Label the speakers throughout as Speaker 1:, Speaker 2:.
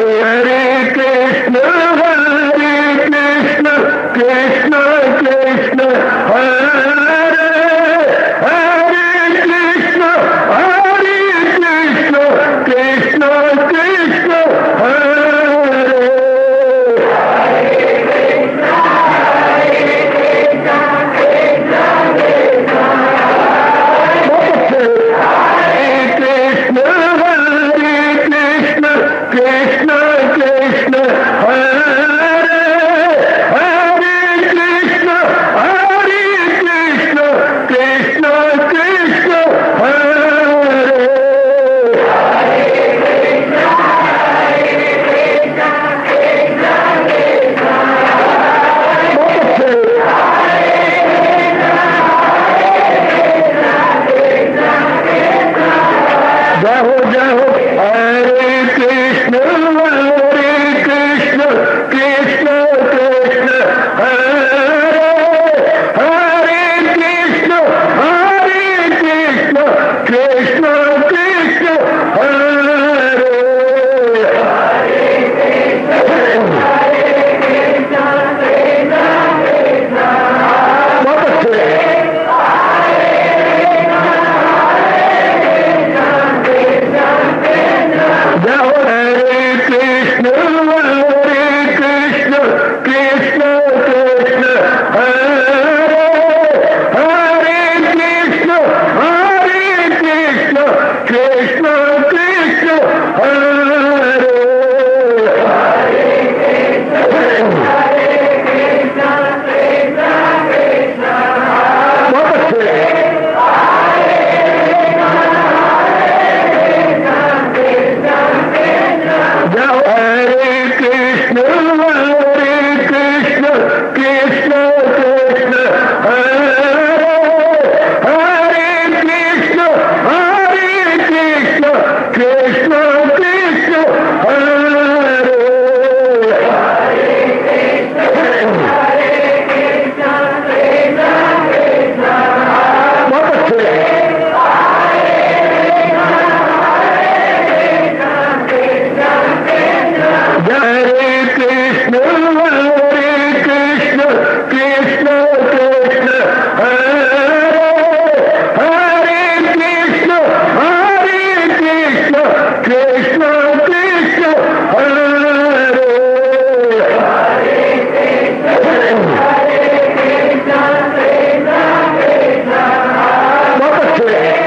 Speaker 1: हरे कृष्ण कृष्ण कृष्ण हरे हरे कृष्ण कृष्ण कृष्ण हरे कृष्ण कृष्ण हरे हरे कृष्ण कृष्ण कृष्ण हरे जय हो हरे कृष्ण कृष्ण कृष्ण हरे हरे कृष्ण कृष्ण कृष्ण हरे बहुत अच्छे जय हो हरे कृष्ण कृष्ण कृष्ण हरे हरे कृष्ण कृष्ण कृष्ण हरे बहुत अच्छे जय हो हरे कृष्ण कृष्ण कृष्ण हरे हरे कृष्ण कृष्ण कृष्ण हरे बहुत अच्छे हरे कृष्ण कृष्ण हरे हरे कृष्ण कृष्ण कृष्ण हरे बहुत अच्छे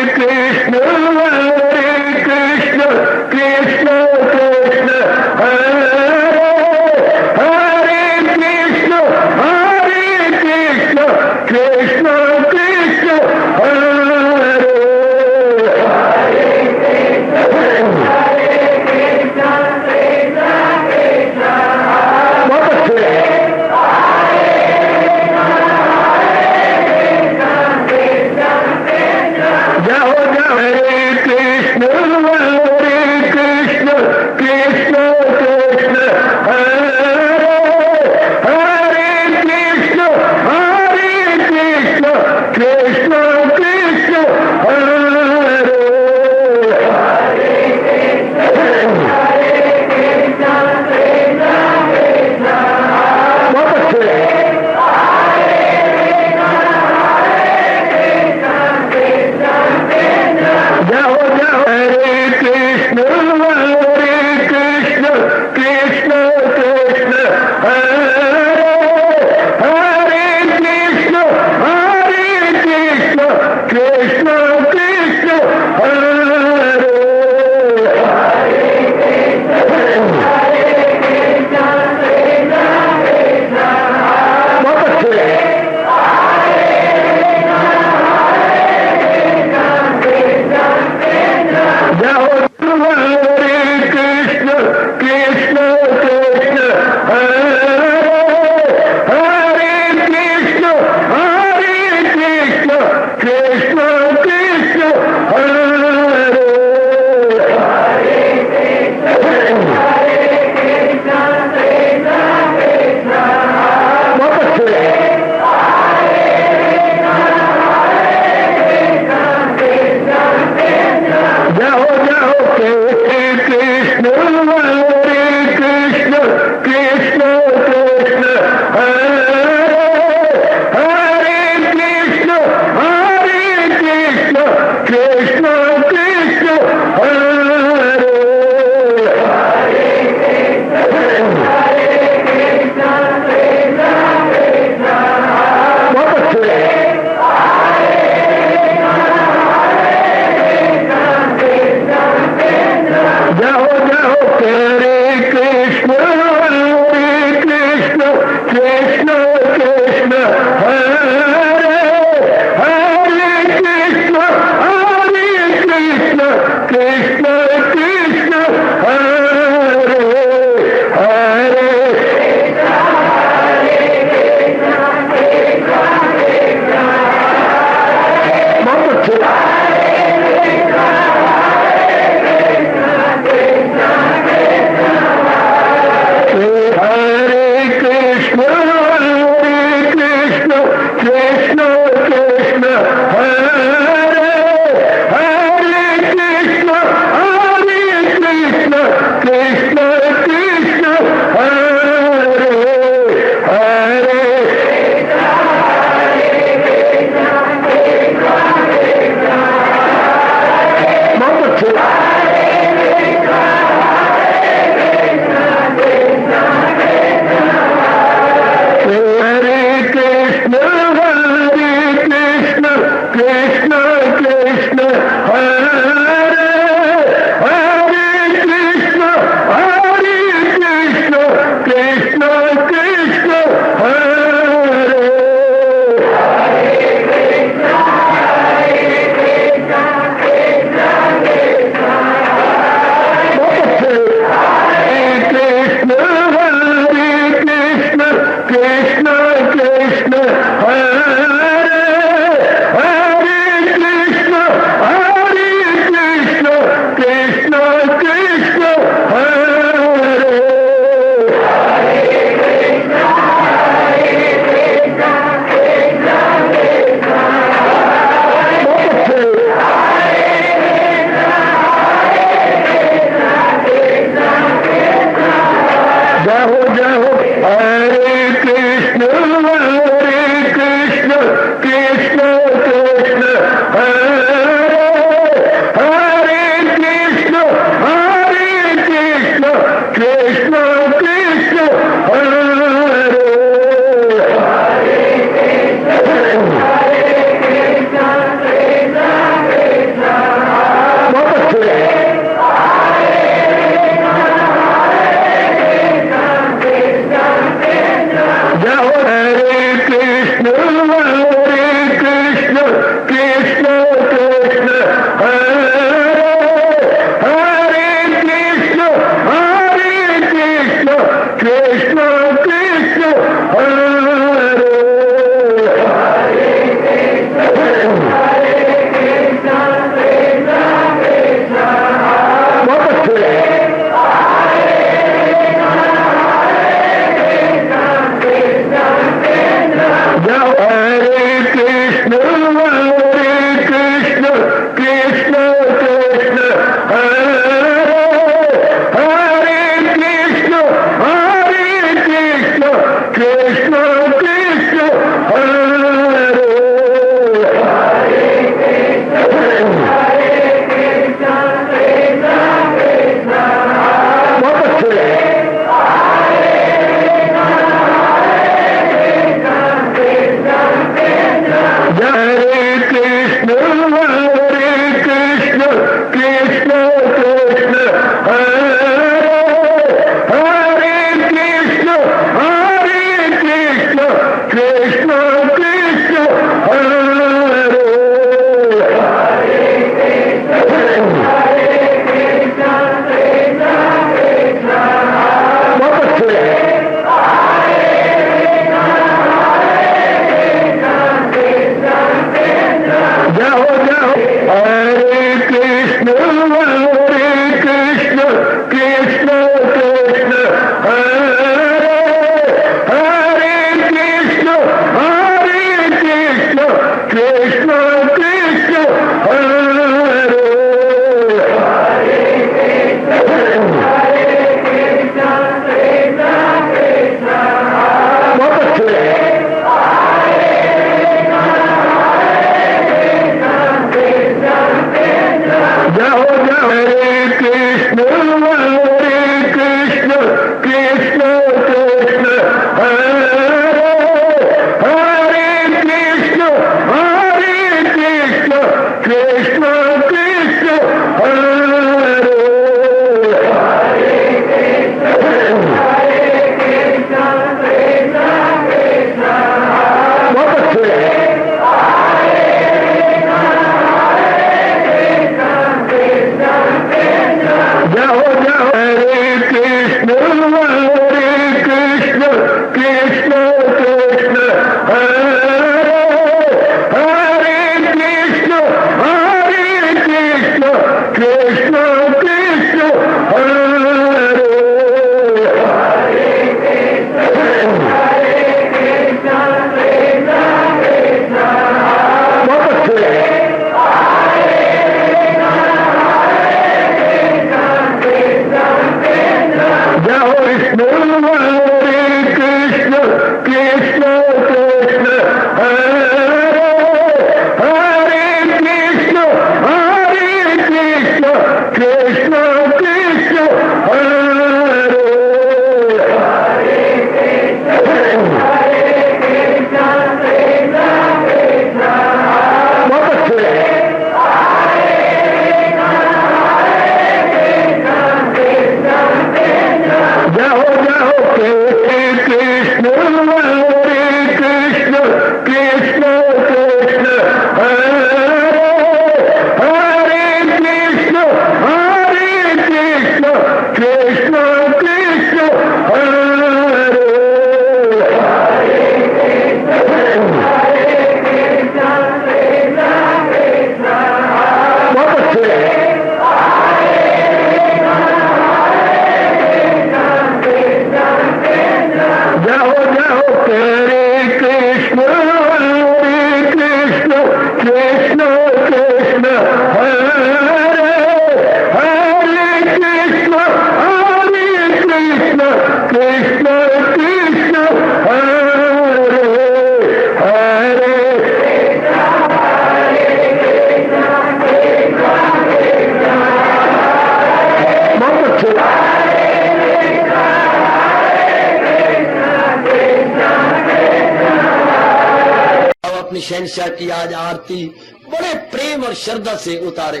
Speaker 2: शहंशाह की आज आरती बड़े प्रेम और श्रद्धा से उतारे।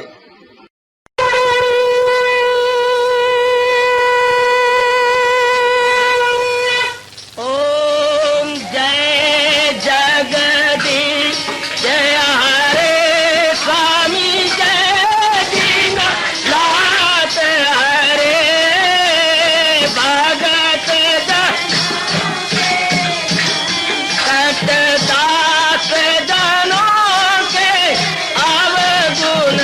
Speaker 3: ओम जय जगदीश जय हरे स्वामी जय दीनानाथ हरे भगत दास जनों के अवगुण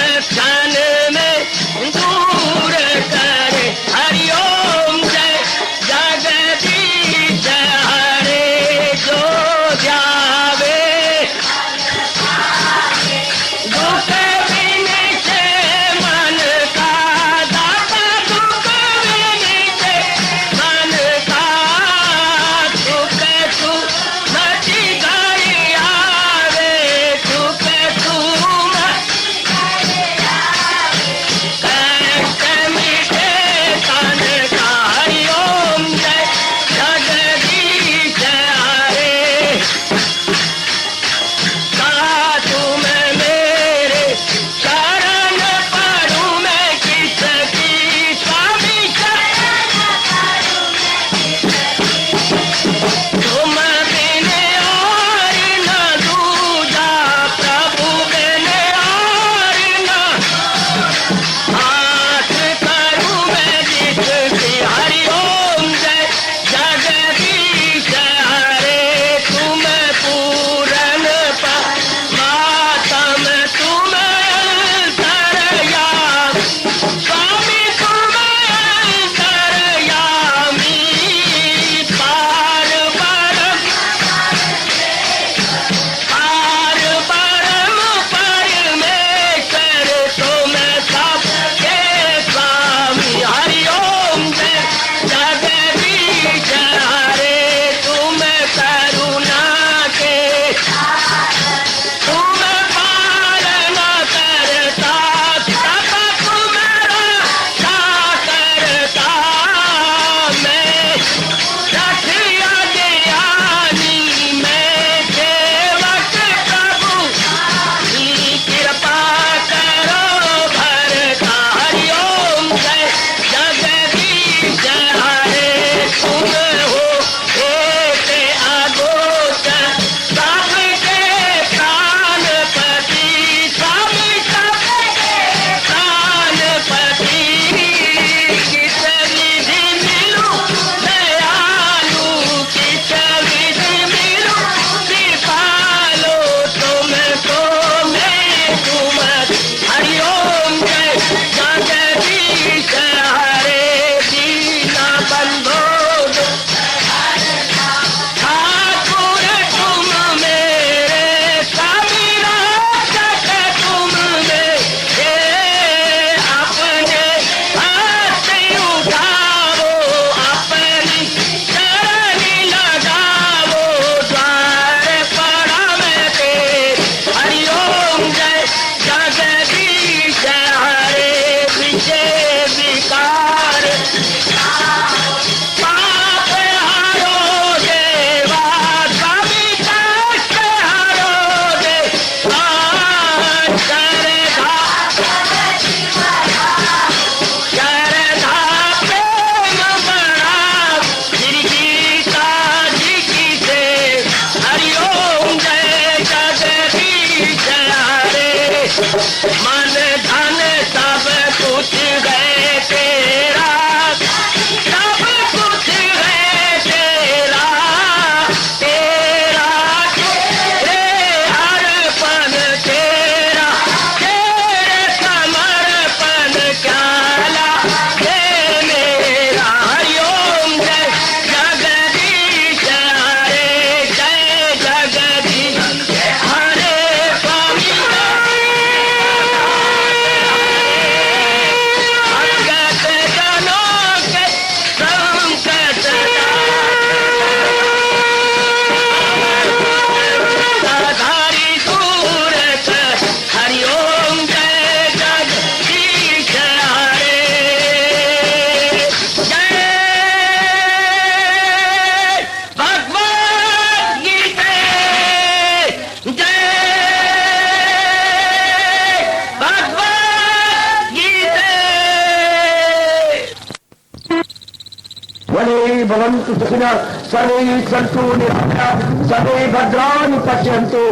Speaker 1: भवन्तु सुखिनः सर्वे सन्तु निरामयाः सर्वे भद्राणि पश्यन्तु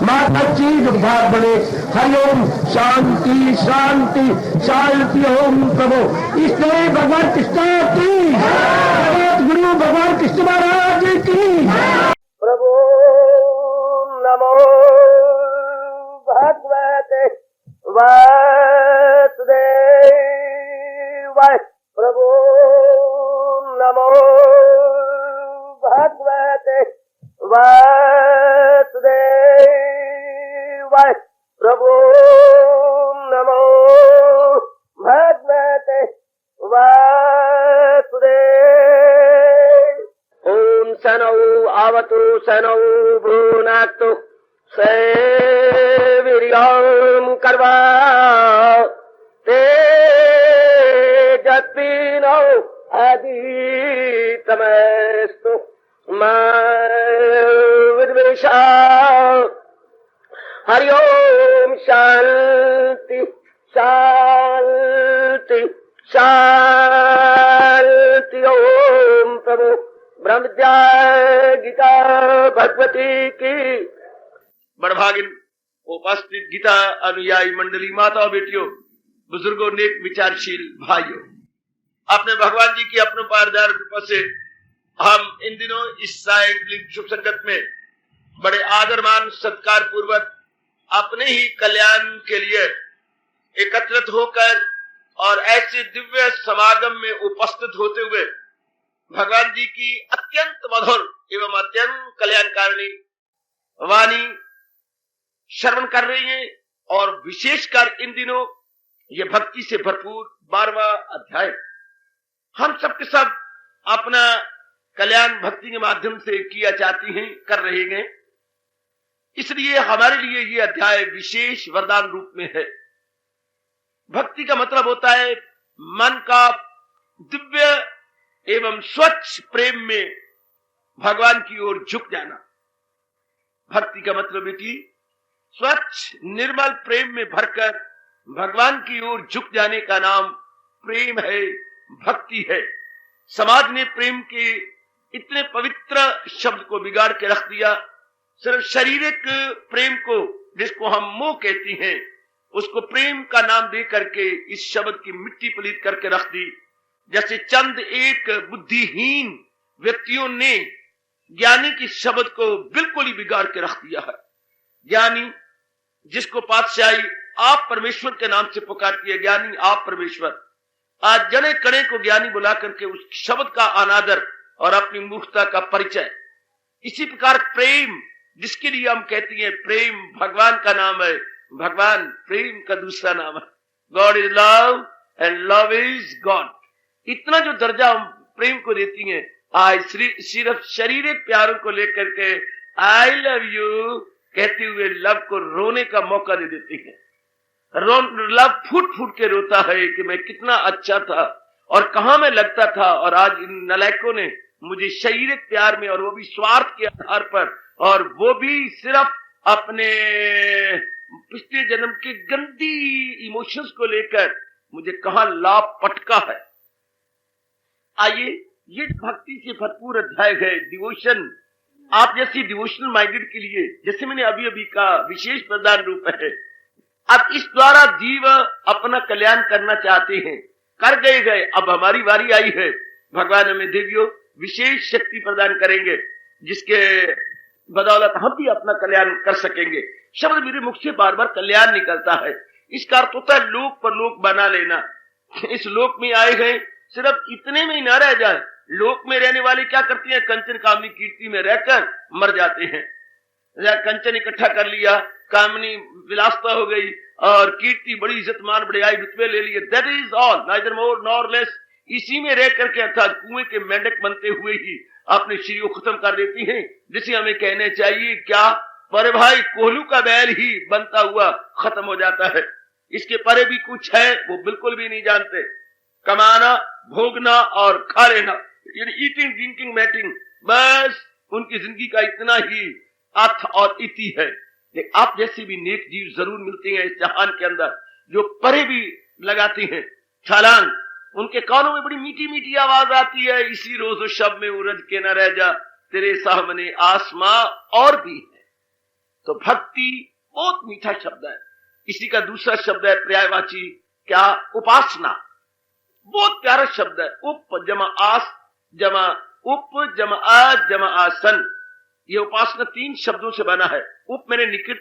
Speaker 1: मा कश्चित् दुःखात् भवेत्। हरि ओम शांति शांति शांति। ओम प्रभु इसलिए भगवान कृष्ण की गुरु भगवान कृष्ण महाराज की
Speaker 3: प्रभु नमो भगवते वासुदेवाय। प्रभु नमो भगवते वासुदेवाय। प्रभु नमो भगवते वासुदेवाय। ओम सनौ आवतु सनौ भ्रूनाक्तु सेवीर्यं कर्वा तेजस्विनो अधीतमस्तु मा विद्वेषा। हरि ओम शांति शांति शांति। ओम प्रभु ब्रह्म विद्या गीता भगवती की। बड़भागिन उपस्थित गीता अनुयायी मंडली, माता बेटियों, बुजुर्गों, नेक विचारशील भाइयों, अपने भगवान जी की अपने पारदार कृपा से हम इन दिनों इस सायंकालीन शुभ संगत में बड़े आदरमान सत्कार पूर्वक अपने ही कल्याण के लिए एकत्रित होकर और ऐसे दिव्य समागम में उपस्थित होते हुए भगवान जी की अत्यंत मधुर एवं अत्यंत कल्याणकारिणी वाणी श्रवण कर रही हैं। और विशेषकर इन दिनों ये भक्ति से भरपूर 12वां अध्याय हम सब के सब अपना कल्याण भक्ति के माध्यम से किया चाहती हैं, कर रहे हैं। इसलिए हमारे लिए ये अध्याय विशेष वरदान रूप में है। भक्ति का मतलब होता है मन का दिव्य एवं स्वच्छ प्रेम में भगवान की ओर झुक जाना। भक्ति का मतलब है कि स्वच्छ निर्मल प्रेम में भरकर भगवान की ओर झुक जाने का नाम प्रेम है, भक्ति है। समाज ने प्रेम के इतने पवित्र शब्द को बिगाड़ के रख दिया। सिर्फ शारीरिक प्रेम को, जिसको हम मोह कहती हैं, उसको प्रेम का नाम दे करके इस शब्द की मिट्टी पलीत करके रख दी। जैसे चंद एक बुद्धिहीन व्यक्तियों ने ज्ञानी की शब्द को बिल्कुल ही बिगाड़ के रख दिया है। ज्ञानी, जिसको पातशाही आप परमेश्वर के नाम से पुकारती है, ज्ञानी आप परमेश्वर, आज जने कणे को ज्ञानी बुला करके उस शब्द का अनादर और अपनी मूर्खता का परिचय। इसी प्रकार प्रेम, जिसके लिए हम कहती हैं प्रेम भगवान का नाम है, भगवान प्रेम का दूसरा नाम है। God is love and love is God. इतना जो दर्जा हम प्रेम को देती हैं, आज सिर्फ शारीरिक प्यारों को लेकर के आई लव यू कहते हुए लव को रोने का मौका दे देती है। लव फूट फूट के रोता है कि मैं कितना अच्छा था और कहां मैं लगता था, और आज इन नलायकों ने मुझे शारीरिक प्यार में, और वो भी स्वार्थ के आधार पर, और वो भी सिर्फ अपने पिछले जन्म के गंदी इमोशंस को लेकर मुझे कहां लाभ पटका है। आइए, ये भक्ति से भरपूर अध्याय है, डिवोशन। आप जैसी डिवोशनल माइंडेड के लिए, जैसे मैंने अभी अभी कहा, विशेष प्रदान रूप है। अब इस द्वारा जीव अपना कल्याण करना चाहते हैं, कर गए, अब हमारी बारी आई है। भगवान हमें देवियों विशेष शक्ति प्रदान करेंगे, जिसके बदौलत हम भी अपना कल्याण कर सकेंगे। शब्द मेरे मुख से बार बार कल्याण निकलता है, इसका अर्थ होता है लोक परलोक बना लेना। इस लोक में आए हैं, सिर्फ इतने में ही न रह जाए। लोक में रहने वाले क्या करते हैं, कंचन कामनी कीर्ति में रहकर मर जाते हैं। कंचन इकट्ठा कर लिया, कामनी विलासता हो गई, और कीर्ति, बड़ी इज्जत मान, बड़े आई रुतबे ले लिए। That is all, neither more nor less. इसी में रह करके अर्थात कुएं के मेंढक बनते हुए ही अपने शरीर को खत्म कर देती हैं। जिसे हमें कहने चाहिए क्या, पर भाई कोहलू का बैल ही बनता हुआ खत्म हो जाता है। इसके परे भी कुछ है, वो बिल्कुल भी नहीं जानते। कमाना, भोगना और खा लेना, यानी ईटिंग, ड्रिंकिंग, मैटिंग, बस उनकी जिंदगी का इतना ही अर्थ और इति है। लेकिन आप जैसे भी नेक जीव जरूर मिलते हैं इस जहान के अंदर, जो परे भी लगाते हैं छलांग, उनके कानों में बड़ी मीठी मीठी आवाज आती है, इसी रोज शब में उलझ के न रह जा, तेरे सामने आसमां और भी है। तो भक्ति बहुत मीठा शब्द है। इसी का दूसरा शब्द है पर्यायवाची, क्या? उपासना। बहुत प्यारा शब्द है। उप जमा आस जमा उप जमा आ जमा आसन, ये उपासना 3 शब्दों से बना है। उप मैंने निकट,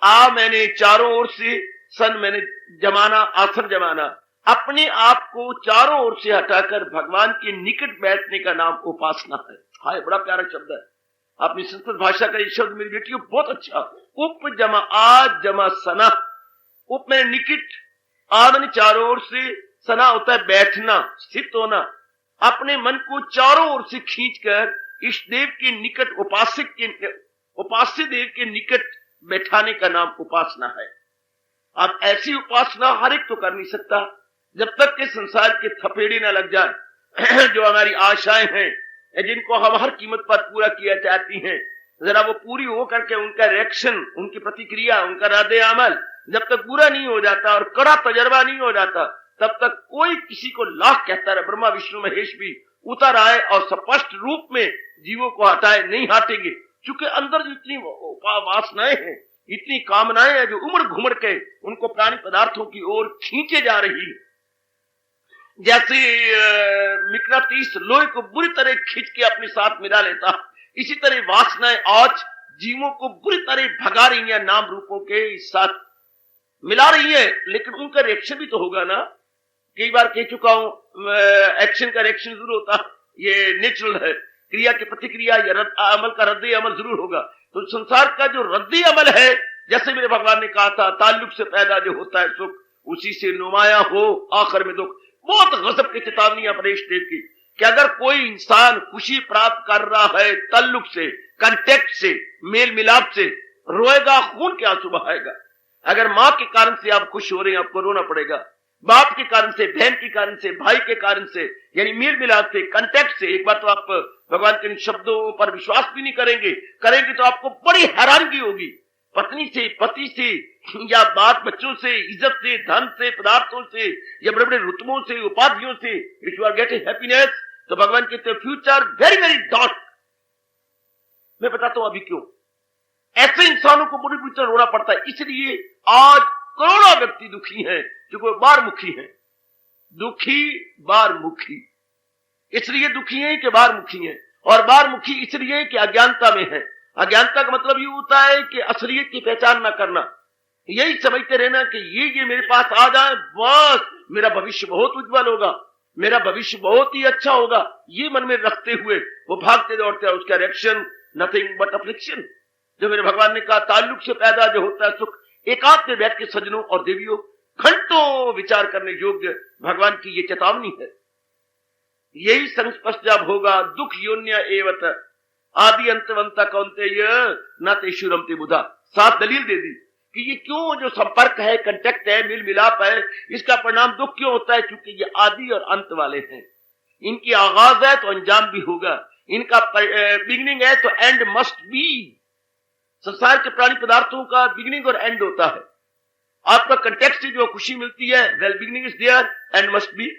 Speaker 3: आ मैंने चारों ओर से, सन मैंने जमाना, आसन जमाना। अपने आप को चारों ओर से हटाकर भगवान के निकट बैठने का नाम उपासना है। हाय, बड़ा प्यारा शब्द है। अपनी संस्कृत भाषा का ये शब्द मेरी बेटियों बहुत अच्छा। उप जमा आ जमा सना। उप में निकट, आ मैंने चारों ओर से, सना होता है बैठना, स्थित होना। अपने मन को चारों ओर से खींचकर इष्ट देव के निकट, उपास्य देव के निकट बैठाने का नाम उपासना है। अब ऐसी उपासना हर एक तो कर नहीं सकता, जब तक के संसार के थपेड़े ना लग जाए। जो हमारी आशाएं हैं, जिनको हम हर कीमत पर पूरा किया चाहती हैं, जरा वो पूरी हो करके उनका रिएक्शन, उनकी प्रतिक्रिया, उनका रद्द अमल जब तक पूरा नहीं हो जाता और कड़ा तजर्बा नहीं हो जाता, तब तक कोई किसी को लाख कहता रहे, ब्रह्मा विष्णु महेश भी उतर आए और स्पष्ट रूप में जीवों को हटाए, नहीं हटेंगे। क्योंकि अंदर जो इतनी वासनाएं हैं, इतनी कामनाएं हैं, जो उमड़ घुमड़ के उनको प्राणी पदार्थों की ओर खींचे जा रही है। जैसे मिकनातीस लोहे को बुरी तरह खींच के अपने साथ मिला लेता, इसी तरह वासनाएं आज जीवों को बुरी तरह भगा रही है, नाम रूपों के साथ मिला रही है। लेकिन उनका रिएक्शन भी तो होगा ना। कई बार कह चुका हूं, एक्शन का रिएक्शन जरूर होता, ये नेचुरल है। क्रिया की प्रतिक्रिया या अमल का रद्द अमल जरूर होगा। तो संसार का जो रद्दी अमल है, जैसे मेरे भगवान ने कहा था, ताल्लुक से पैदा जो होता है सुख, उसी से नुमाया हो आखिर में दुख। बहुत गजब की चेतावनी है परेश देव की, कि अगर कोई इंसान खुशी प्राप्त कर रहा है ताल्लुक से, कांटेक्ट से, मेल मिलाप से, रोएगा, खून के आंसू बहाएगा। अगर मां के कारण से आप खुश हो रहे हैं, आपको रोना पड़ेगा। बाप के कारण से, बहन के कारण से, भाई के कारण से, यानी मेल मिलाप से, कांटेक्ट से, एक बार तो आप भगवान के इन शब्दों पर विश्वास भी नहीं करेंगे तो आपको बड़ी हैरानगी होगी। पत्नी से, पति से, या बात बच्चों से, इज्जत से, धन से, पदार्थों से, या बड़े बड़े रुतबों से, उपाधियों से, if you are getting happiness, तो भगवान कहते हैं फ्यूचर वेरी वेरी डार्क। मैं बताता हूं अभी क्यों ऐसे इंसानों को बुरी बुरी तरह रोना पड़ता है। इसलिए आज करोड़ों व्यक्ति दुखी हैं, जो कोई बारमुखी है। दुखी बारमुखी इसलिए दुखी हैं कि बारमुखी हैं, और बारमुखी इसलिए कि अज्ञानता में है। अज्ञानता का मतलब ये होता है कि असलियत की पहचान ना करना, यही समझते रहना कि ये मेरे पास आ जाए, बस मेरा भविष्य बहुत उज्जवल होगा, मेरा भविष्य बहुत ही अच्छा होगा। ये मन में रखते हुए वो भागते दौड़ते हैं, उसका रिएक्शन नथिंग बट अफ्लिक्शन। जो मेरे भगवान ने कहा, ताल्लुक से पैदा जो होता है सुख, एकांत में बैठ के सज्जनों और देवियों घंटों विचार करने योग्य भगवान की ये चेतावनी है। यही संस्पष्ट जब होगा, दुख योन्य एवत आदि अंतवंता कौन्तेय न तेषु रमते बुधा। 7 दलील दे दी कि ये क्यों जो संपर्क है, कंटेक्ट है, मिल मिलाप है, इसका परिणाम दुख क्यों होता है। क्योंकि ये आदि और अंत वाले हैं। इनकी आगाज है तो अंजाम भी होगा, इनका बिगिनिंग है तो एंड मस्ट बी। संसार के प्राणी पदार्थों का बिगिनिंग और एंड होता है। आपका कंटेक्स्ट से जो खुशी मिलती है, well beginning is there, and must be.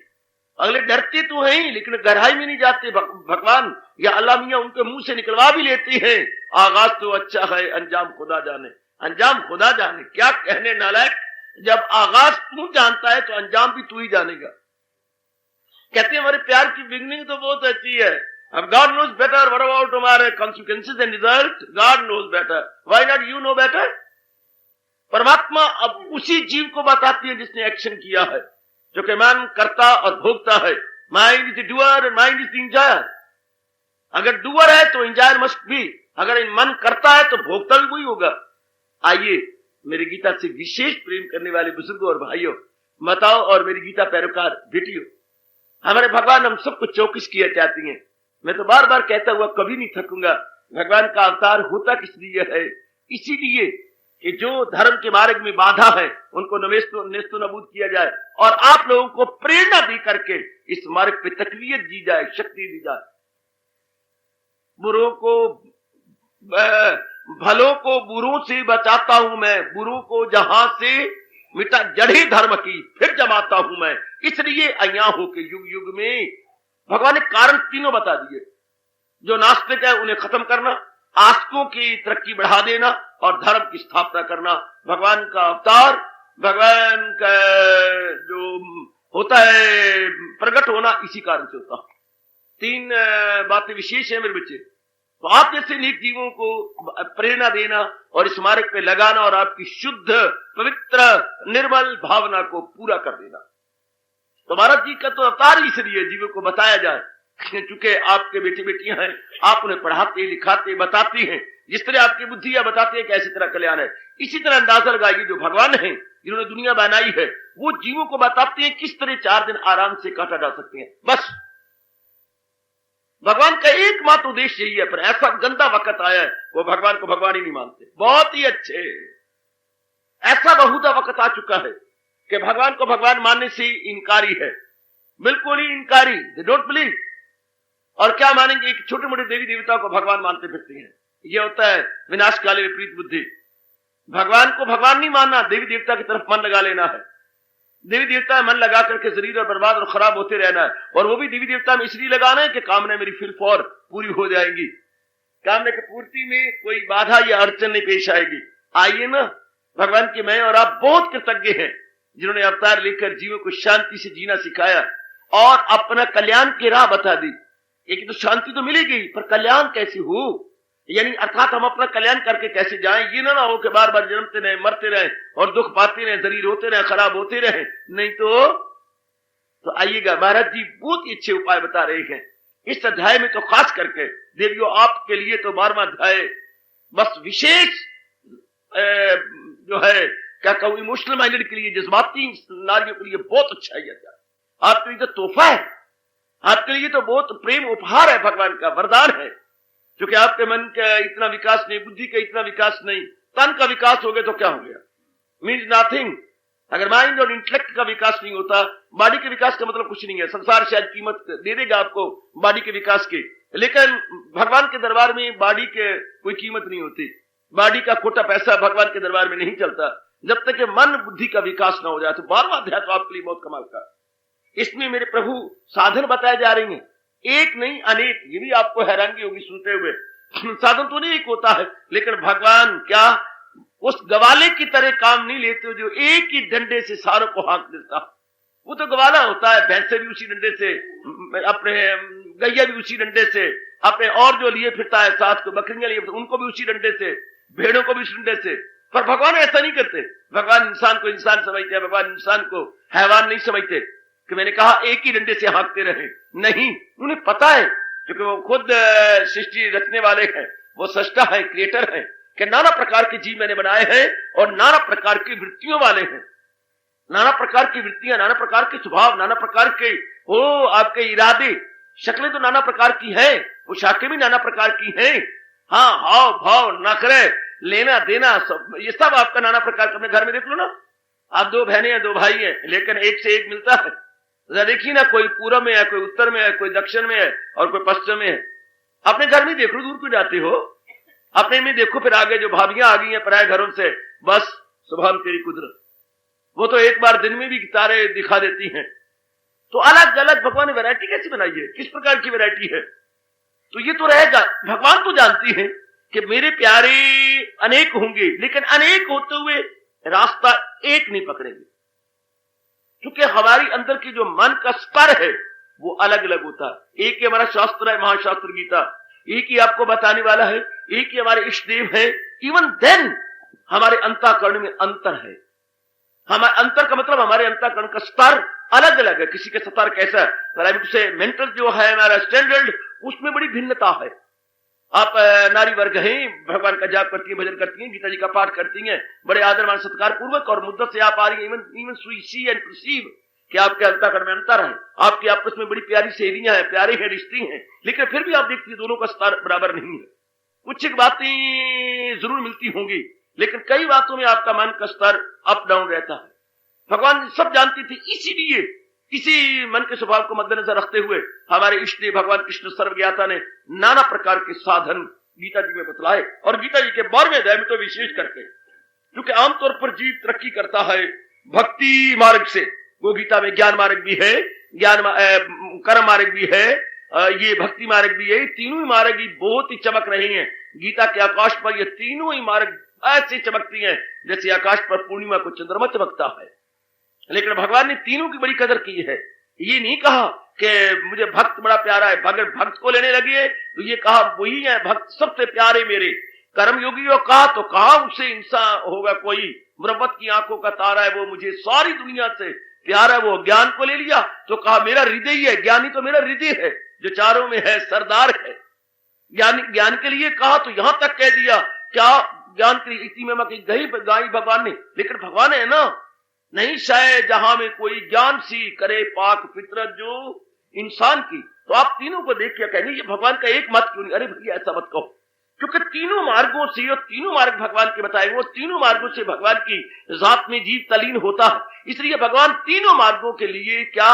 Speaker 3: अगले डरते तो हैं लेकिन गहराई में नहीं जाते। भगवान या अल्लाह मियां उनके मुंह से निकलवा भी लेते हैं, आगाज तो अच्छा है, अंजाम खुदा जाने। अंजाम खुदा जाने क्या कहने नालायक, जब आगाज तू जानता है तो अंजाम भी तू ही जानेगा। कहते हैं हमारे प्यार की बिगिनिंग तो बहुत अच्छी है, अब God knows better what about हमारे consequences and result, God knows better, why not you know better। परमात्मा अब उसी जीव को बताती है जिसने एक्शन किया है, जो कि मन करता और भोगता है। Mind is the doer and mind is the enjoyer. अगर डूअर है तो एंजॉयर मस्ट बी, अगर मन करता है तो भोगता भी वही होगा। आइए मेरी गीता से विशेष प्रेम करने वाले बुजुर्गों और भाइयों, माताओं और मेरी गीता पैरोकार बेटियों, हमारे भगवान हम सबको चौकस किया चाहती हैं। मैं तो बार बार कहता हुआ कभी नहीं थकूंगा, भगवान का अवतार होता किस लिए है, इसीलिए कि जो धर्म के मार्ग में बाधा है उनको नेस्तो नबूद किया जाए, और आप लोगों को प्रेरणा दी करके इस मार्ग पे तकवीयत दी जाए, शक्ति दी जाए। बुरों को भलों को बुरों से बचाता हूं मैं, बुरों को जहां से मिटा जड़ी धर्म की फिर जमाता हूं मैं, इसलिए अया हो के युग युग में। भगवान ने कारण तीनों बता दिए। जो नास्तिक है उन्हें खत्म करना, आस्तिकों की तरक्की बढ़ा देना और धर्म की स्थापना करना। भगवान का अवतार, भगवान का जो होता है प्रकट होना, इसी कारण से होता है। तीन बातें विशेष है मेरे बच्चे। तो आप जैसे नेक जीवों को प्रेरणा देना और इस मार्ग पे लगाना और आपकी शुद्ध पवित्र निर्मल भावना को पूरा कर देना। तो महाराज जी का तो अवतार इसलिए जीवों को बताया जाए, चूंकि आपके बेटे बेटियां हैं, आप उन्हें पढ़ाते लिखाते बताते हैं। जिस तरह आपकी बुद्धियां बताते हैं कैसी तरह कल्याण है, इसी तरह अंदाजा लगाइए जो भगवान है जिन्होंने दुनिया बनाई है, वो जीवों को बताते हैं किस तरह 4 दिन आराम से काटा जा सकते हैं। बस भगवान का एकमात्र उद्देश्य यही है। पर ऐसा गंदा वक्त आया है, वो भगवान को भगवान ही नहीं मानते। बहुत ही अच्छे, ऐसा बहुधा वक्त आ चुका है कि भगवान को भगवान मानने से इनकारी है, बिल्कुल ही इनकारी। They don't believe. और क्या मानेंगे कि छोटे मोटे देवी देवताओं को भगवान मानते फिरते हैं। यह होता है विनाशकाले विपरीत बुद्धि। भगवान को भगवान नहीं मानना, देवी देवता की तरफ मन लगा लेना है। देवी देवता मन लगा करके शरीर और बर्बाद और खराब होते रहना है। और वो भी देवी देवता में इसलिए लगाना है कि कामना मेरी फिल फॉर पूरी हो जाएंगी, कामना की पूर्ति में कोई बाधा या अड़चन नहीं पेश आएगी। आइए ना, भगवान के मैं और आप बहुत कृतज्ञ हैं जिन्होंने अवतार लेकर जीवों को शांति से जीना सिखाया और अपना कल्याण की राह बता दी। एक तो शांति तो मिलेगी, पर कल्याण कैसे हो, यानी अर्थात हम अपना कल्याण करके कैसे जाएं। ये ना हो कि बार बार जन्मते रहे, मरते रहे और दुख पाते रहे, शरीर होते रहे, खराब होते रहे। नहीं तो आइएगा, महाराज जी बहुत ही अच्छे उपाय बता रहे हैं इस अध्याय में। तो खास करके देवियों आपके लिए तो 12वां अध्याय बस विशेष जो है क्या कहूं, इमोशनल माइंडेड के लिए, जज्बाती नारियों के लिए बहुत अच्छा है। आपके लिए तो तोहफा है, आपके लिए तो बहुत प्रेम उपहार है, भगवान का वरदान है। क्योंकि आपके मन का इतना विकास नहीं, बुद्धि का इतना विकास नहीं, तन का विकास हो गया तो क्या हो गया, मीन्स नथिंग। अगर माइंड और इंटेलेक्ट का विकास नहीं होता, बॉडी के विकास का मतलब कुछ नहीं है। संसार शायद कीमत दे देगा आपको बॉडी के विकास की, लेकिन भगवान के दरबार में बॉडी के कोई कीमत नहीं होती। बॉडी का खोटा पैसा भगवान के दरबार में नहीं चलता जब तक कि मन बुद्धि का विकास ना हो जाए। तो 12वां अध्याय तो आपके लिए बहुत कमाल का। इसमें मेरे प्रभु साधन बताए जा रहे हैं, एक नहीं अनेक। ये भी आपको हैरानगी होगी सुनते हुए। साधन तो नहीं एक होता है, लेकिन भगवान क्या उस गवाले की तरह काम नहीं लेते जो एक ही डंडे से सारों को हाँक देता। वो तो गवाला होता है, भैंसे भी उसी डंडे से, अपने गैया भी उसी डंडे से, अपने और जो लिए फिरता है साथ को, बकरियां लिए उनको भी उसी डंडे से, भेड़ों को भी उसी डंडे से। पर भगवान ऐसा नहीं करते। भगवान इंसान को इंसान समझते हैं, भगवान इंसान को हैवान नहीं समझते कि मैंने कहा एक ही डंडे से हाँकते रहे। नहीं, उन्हें पता है, क्योंकि वो खुद सृष्टि रचने वाले हैं, वो सृष्टा है, क्रिएटर है, कि नाना प्रकार के जीव मैंने बनाए हैं और नाना प्रकार की वृत्तियों वाले हैं। नाना प्रकार की वृत्तियां, नाना प्रकार के स्वभाव, नाना प्रकार के वो आपके इरादे, शक्लें तो नाना प्रकार की है, वो शाखें भी नाना प्रकार की हैं। हाँ, हाव भाव, नखरे, लेना देना, सब ये सब आपका नाना प्रकार का। अपने घर में देख लो ना, आप 2 बहनें हैं, 2 भाई हैं, लेकिन एक से एक मिलता है। देखिए ना, कोई पूर्व में है, कोई उत्तर में है, कोई दक्षिण में है और कोई पश्चिम में है। अपने घर में देख लो, दूर क्यों जाते हो, अपने में देखो। फिर आगे जो भाभियां आ गई हैं पराये घरों से, बस सुबह तेरी कुदरत, वो तो एक बार दिन में भी तारे दिखा देती हैं। तो अलग अलग भगवान ने वैरायटी कैसी बनाई है, किस प्रकार की वैरायटी है। तो ये तो रहेगा। भगवान तो जानती है कि मेरे प्यारे अनेक होंगे, लेकिन अनेक होते हुए रास्ता एक नहीं पकड़ेंगे, क्योंकि हमारी अंदर की जो मन का स्तर है वो अलग अलग होता है। एक ही हमारा शास्त्र है, महाशास्त्र गीता, एक ही आपको बताने वाला है, एक ही हमारे इष्ट देव है। इवन देन हमारे अंतःकरण में अंतर है। हमारे अंतर का मतलब हमारे अंतःकरण का स्तर अलग अलग है। किसी का स्तर कैसा है, मेंटल जो है हमारा स्टैंडर्ड, उसमें बड़ी भिन्नता है। आप नारी वर्ग हैं, भगवान का जाप करती हैं, भजन करती हैं, गीता जी का पाठ करती हैं, बड़े आदर मान सत्कार पूर्वक, और मुद्दत से आप आ रही हैं। इवन सी एंड परसीव कि आपके अंतःकरण में अंतर है। आपकी आपस में बड़ी प्यारी सहेलियां हैं, प्यारे हैं, रिश्ते हैं, लेकिन फिर भी आप देखती है दोनों का स्तर बराबर नहीं है। कुछ बातें जरूर मिलती होंगी, लेकिन कई बातों में आपका मन का स्तर अप डाउन रहता है। भगवान सब जानती थी, इसीलिए इसी मन के स्वभाव को मद्देनजर रखते हुए हमारे इष्ट देव भगवान कृष्ण सर्वज्ञाता ने नाना प्रकार के साधन गीता जी में बतलाए। और गीता जी के 12वें अध्याय में तो विशेष करके, क्योंकि आमतौर पर जीव तरक्की करता है, भक्ति मार्ग से, वो गीता में ज्ञान मार्ग भी है, कर्म मार्ग भी है, ये भक्ति मार्ग भी है। तीनों ही मार्ग ही बहुत ही चमक रही हैं गीता के आकाश पर। ये तीनों ही मार्ग ऐसे चमकती हैं जैसे आकाश पर पूर्णिमा को चंद्रमा चमकता है। लेकिन भगवान ने तीनों की बड़ी कदर की है। ये नहीं कहा कि मुझे भक्त बड़ा प्यारा है, अगर भक्त को लेने लगी है तो ये कहा वही है भक्त सबसे प्यारे मेरे। कर्मयोगियों कहा तो कहा उससे इंसान होगा कोई मुरब्बत की आंखों का तारा है, वो मुझे सारी दुनिया से प्यारा है। वो ज्ञान को ले लिया तो कहा मेरा हृदय ही है, ज्ञानी तो मेरा हृदय है जो चारों में है, सरदार है। ज्ञान के लिए कहा तो यहां तक कह दिया क्या ज्ञान की इसी में गाई भगवान ने। लेकिन भगवान है ना, नहीं शायद जहां में कोई ज्ञान सी करे पाक फितरत जो इंसान की। तो आप तीनों को देख के कहेंगे ये भगवान का एक मत क्यों नहीं? अरे भैया ऐसा मत कहो, क्योंकि तीनों मार्गों से, और तीनों मार्ग भगवान के बताए वो तीनों मार्गों से भगवान की जात में जीव तलीन होता है। इसलिए भगवान तीनों मार्गों के लिए क्या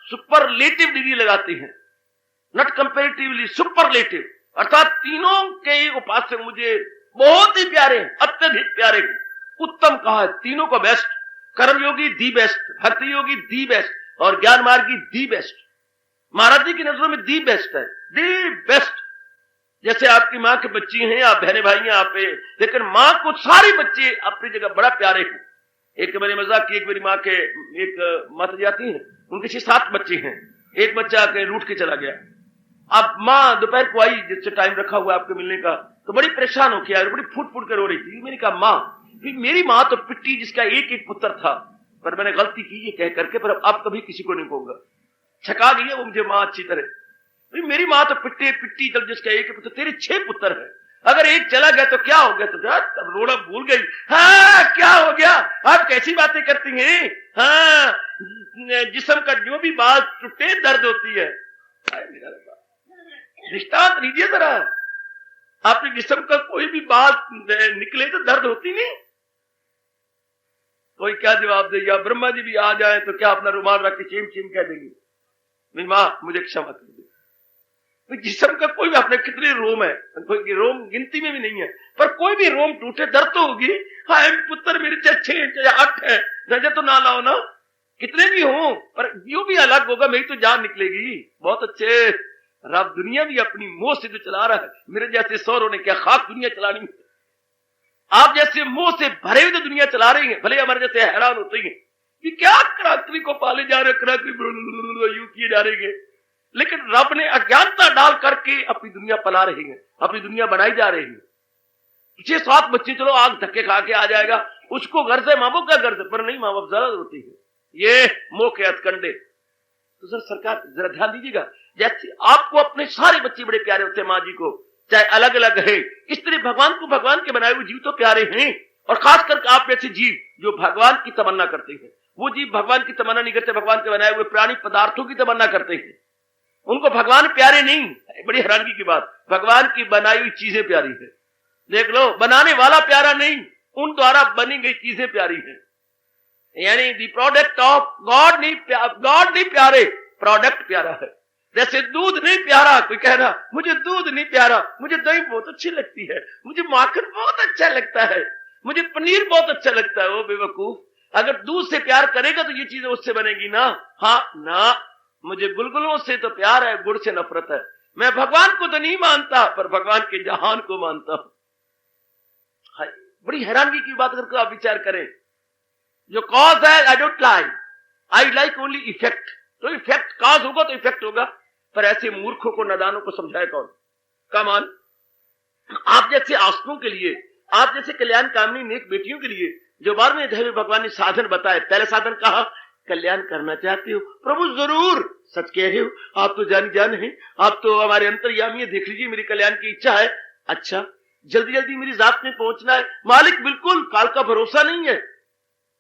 Speaker 3: सुपरलेटिव डिग्री लगाते हैं, नॉट कंपेरेटिवली, सुपरलेटिव। अर्थात तीनों के उपास्य मुझे बहुत ही प्यारे हैं, अत्यधिक प्यारे हैं। उत्तम कहा है, तीनों को बेस्ट। कर्मयोगी दी बेस्ट, भक्ति योगी दी बेस्ट, और ज्ञान मार्गी दी बेस्ट। महाराज जी की नजरों में दी बेस्ट है, दी बेस्ट। जैसे आपकी माँ के बच्ची हैं, आप बहने भाई हैं आप, लेकिन माँ को सारे बच्चे अपनी जगह बड़ा प्यारे हैं। एक मैंने मजाक की, एक मेरी माँ के एक माता जाती हैं, उनके 6-7 बच्चे हैं, एक बच्चा आके रूठ के चला गया। अब माँ दोपहर को आई, जिससे टाइम रखा हुआ आपके मिलने का, तो बड़ी परेशान होकर आई, बड़ी फूट फूट कर रो रही थी। मैंने कहा माँ, मेरी माँ तो पिट्टी जिसका एक एक पुत्र था, पर मैंने गलती की ये कह करके, पर अब कभी किसी को नहीं कहूंगा। छका गई है वो मुझे माँ अच्छी तरह। मेरी माँ तो पिट्टी जब जिसका एक पुत्र, तेरे 6 पुत्र है, अगर एक चला गया तो क्या हो गया? तो रोना भूल गई। हाँ क्या हो गया? आप कैसी बातें करती हैं? हाँ, जिस्म का जो भी बात टूटे दर्द होती है। दृष्टांत लीजिए जरा, आपने जिस्म का कोई भी बात निकले तो दर्द होती नहीं। कोई क्या जवाब देगा? ब्रह्मा जी भी आ जाए तो क्या अपना रुमाल रख के चीम चीम कह देंगे मेरी माँ मुझे क्षमा कर दे। तो जिस्म का कोई भी, अपने कितने रोम है, कोई रोम गिनती में भी नहीं है, पर कोई भी रोम टूटे दर्द तो होगी। हाँ पुत्र मेरे 6 या 8 है, नजर तो ना लाओ ना, कितने भी हो, पर जो भी अलग होगा मेरी तो जान निकलेगी। बहुत अच्छे, रब दुनिया भी अपनी मोह से जो चला रहा है। मेरे जैसे सौरों ने क्या खाक दुनिया चलानी है? आप जैसे मोह से भरे हुए तो दुनिया चला रही है, भले हमारे जैसे हैरान होते हैं कि क्या कराकरी को पाले जा रहे, कराकरी यूं किए जा रहे हैं। लेकिन रब ने अज्ञानता डाल करके अपनी दुनिया पला रही है, अपनी दुनिया बनाई जा रही है। 6-7 बच्चे चलो आग धक्के खा के आ जाएगा, उसको घर से माँ बाप का घर से, पर नहीं माँ बाप जरा होती है, ये मोह के हथकंडे। तो सर सरकार जरा ध्यान दीजिएगा, जैसे आपको अपने सारे बच्चे बड़े प्यारे होते हैं, माँ जी को चाहे अलग अलग है, इस तरह भगवान को भगवान के बनाए हुए जीव तो प्यारे हैं। और खास करके आप ऐसे जीव जो भगवान की तमन्ना करते हैं, वो जीव भगवान की तमन्ना नहीं करते, भगवान के बनाए हुए प्राणी पदार्थों की तमन्ना करते हैं, उनको भगवान प्यारे नहीं। बड़ी हैरानगी की बात, भगवान की बनाई हुई चीजें प्यारी है। देख लो, बनाने वाला प्यारा नहीं, उन द्वारा बनी गई चीजें प्यारी है। यानी दी प्रोडक्ट ऑफ गॉड नहीं प्यारे, प्रोडक्ट प्यारा है। जैसे दूध नहीं प्यारा, कोई कह रहा मुझे दूध नहीं प्यारा, मुझे दही बहुत अच्छी लगती है, मुझे माखन बहुत अच्छा लगता है, मुझे पनीर बहुत अच्छा लगता है। वो बेवकूफ, अगर दूध से प्यार करेगा तो ये चीजें उससे बनेगी ना। हाँ ना, मुझे गुलगुलों से तो प्यार है, गुड़ से नफरत है। मैं भगवान को तो नहीं मानता, पर भगवान के जहान को मानता हूं। बड़ी हैरानगी की बात करके आप विचार करें, जो कॉज है I don't like, I like only effect. तो इफेक्ट कॉज होगा तो इफेक्ट होगा, पर ऐसे मूर्खों को, नादानों को समझाए कौन? कमान। आप जैसे आस्तिकों के लिए, आप जैसे कल्याण कामनी नेक बेटियों के लिए जो 12वें अध्याय में भगवान ने साधन बताए, पहले साधन कहा कल्याण करना चाहते हो प्रभु, जरूर सच कह रहे हो, आप तो जानी जान है, आप तो हमारे अंतर्यामी है, देख लीजिए मेरी कल्याण की इच्छा है। अच्छा, जल्दी जल्दी मेरी जात में पहुंचना है मालिक, बिल्कुल काल का भरोसा नहीं है।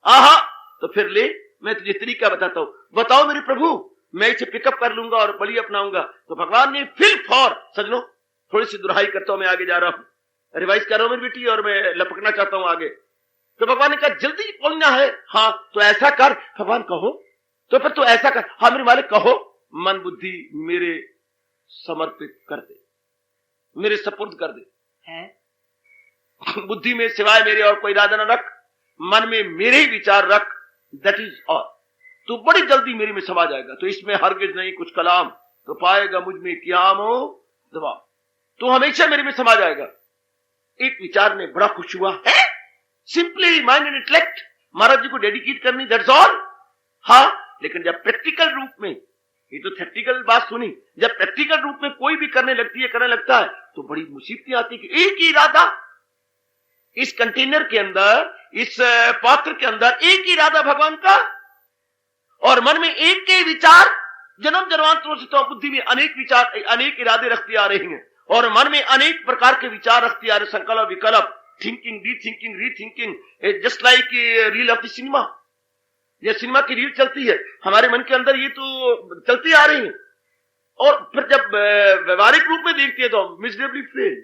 Speaker 3: आहा, तो फिर ले, मैं तुझे तरीका बताता हूं, बताओ मेरे प्रभु, मैं इसे पिकअप कर लूंगा और बलि अपनाऊंगा। तो भगवान ने फिल फॉर, सजनो थोड़ी सी दुहाई करता हूं, मैं आगे जा रहा हूं, रिवाइज कर रहा हूं मेरी बेटी, और मैं लपकना चाहता हूं आगे। तो भगवान ने कहा जल्दी पहुंचना है। हाँ तो ऐसा कर, भगवान कहो, तो फिर तो ऐसा कर। हाँ मेरे मालिक कहो, मन बुद्धि मेरे समर्पित कर दे, मेरे सपुर्द कर दे। है बुद्धि में सिवाय मेरे और कोई इरादा न रख, मन में मेरे ही विचार रख, दैट इज ऑल। तो बड़ी जल्दी मेरे में समा जाएगा। तो इसमें हरगिज नहीं कुछ कलाम, तो पाएगा मुझ में क़यामो दवा, तो हमेशा मेरे में समा जाएगा। एक विचार में बड़ा खुश हुआ है, सिंपली माइंड एंड इंटेलेक्ट महाराज जी को डेडिकेट करनी, दैट्स ऑल। हाँ, लेकिन जब प्रैक्टिकल रूप में, ये तो थ्योरेटिकल बात सुनी, जब प्रैक्टिकल रूप में कोई भी करने लगता है तो बड़ी मुसीबतें आती है कि एक ही इरादा, इस कंटेनर के अंदर, इस पात्र के अंदर एक ही इरादा भगवान का, और मन में एक के विचार, जन्म जन्मांतरों से तो बुद्धि में अनेक विचार, अनेक इरादे रखती आ रही हैं, और मन में अनेक प्रकार के विचार रखती आ रहे, संकल्प विकल्प, thinking, rethinking, just like reel of the cinema. ये सिनेमा की रील चलती है हमारे मन के अंदर, ये तो चलती आ रही है, और फिर जब व्यवहारिक रूप में देखते हैं तो हम मिजरेबली फेल,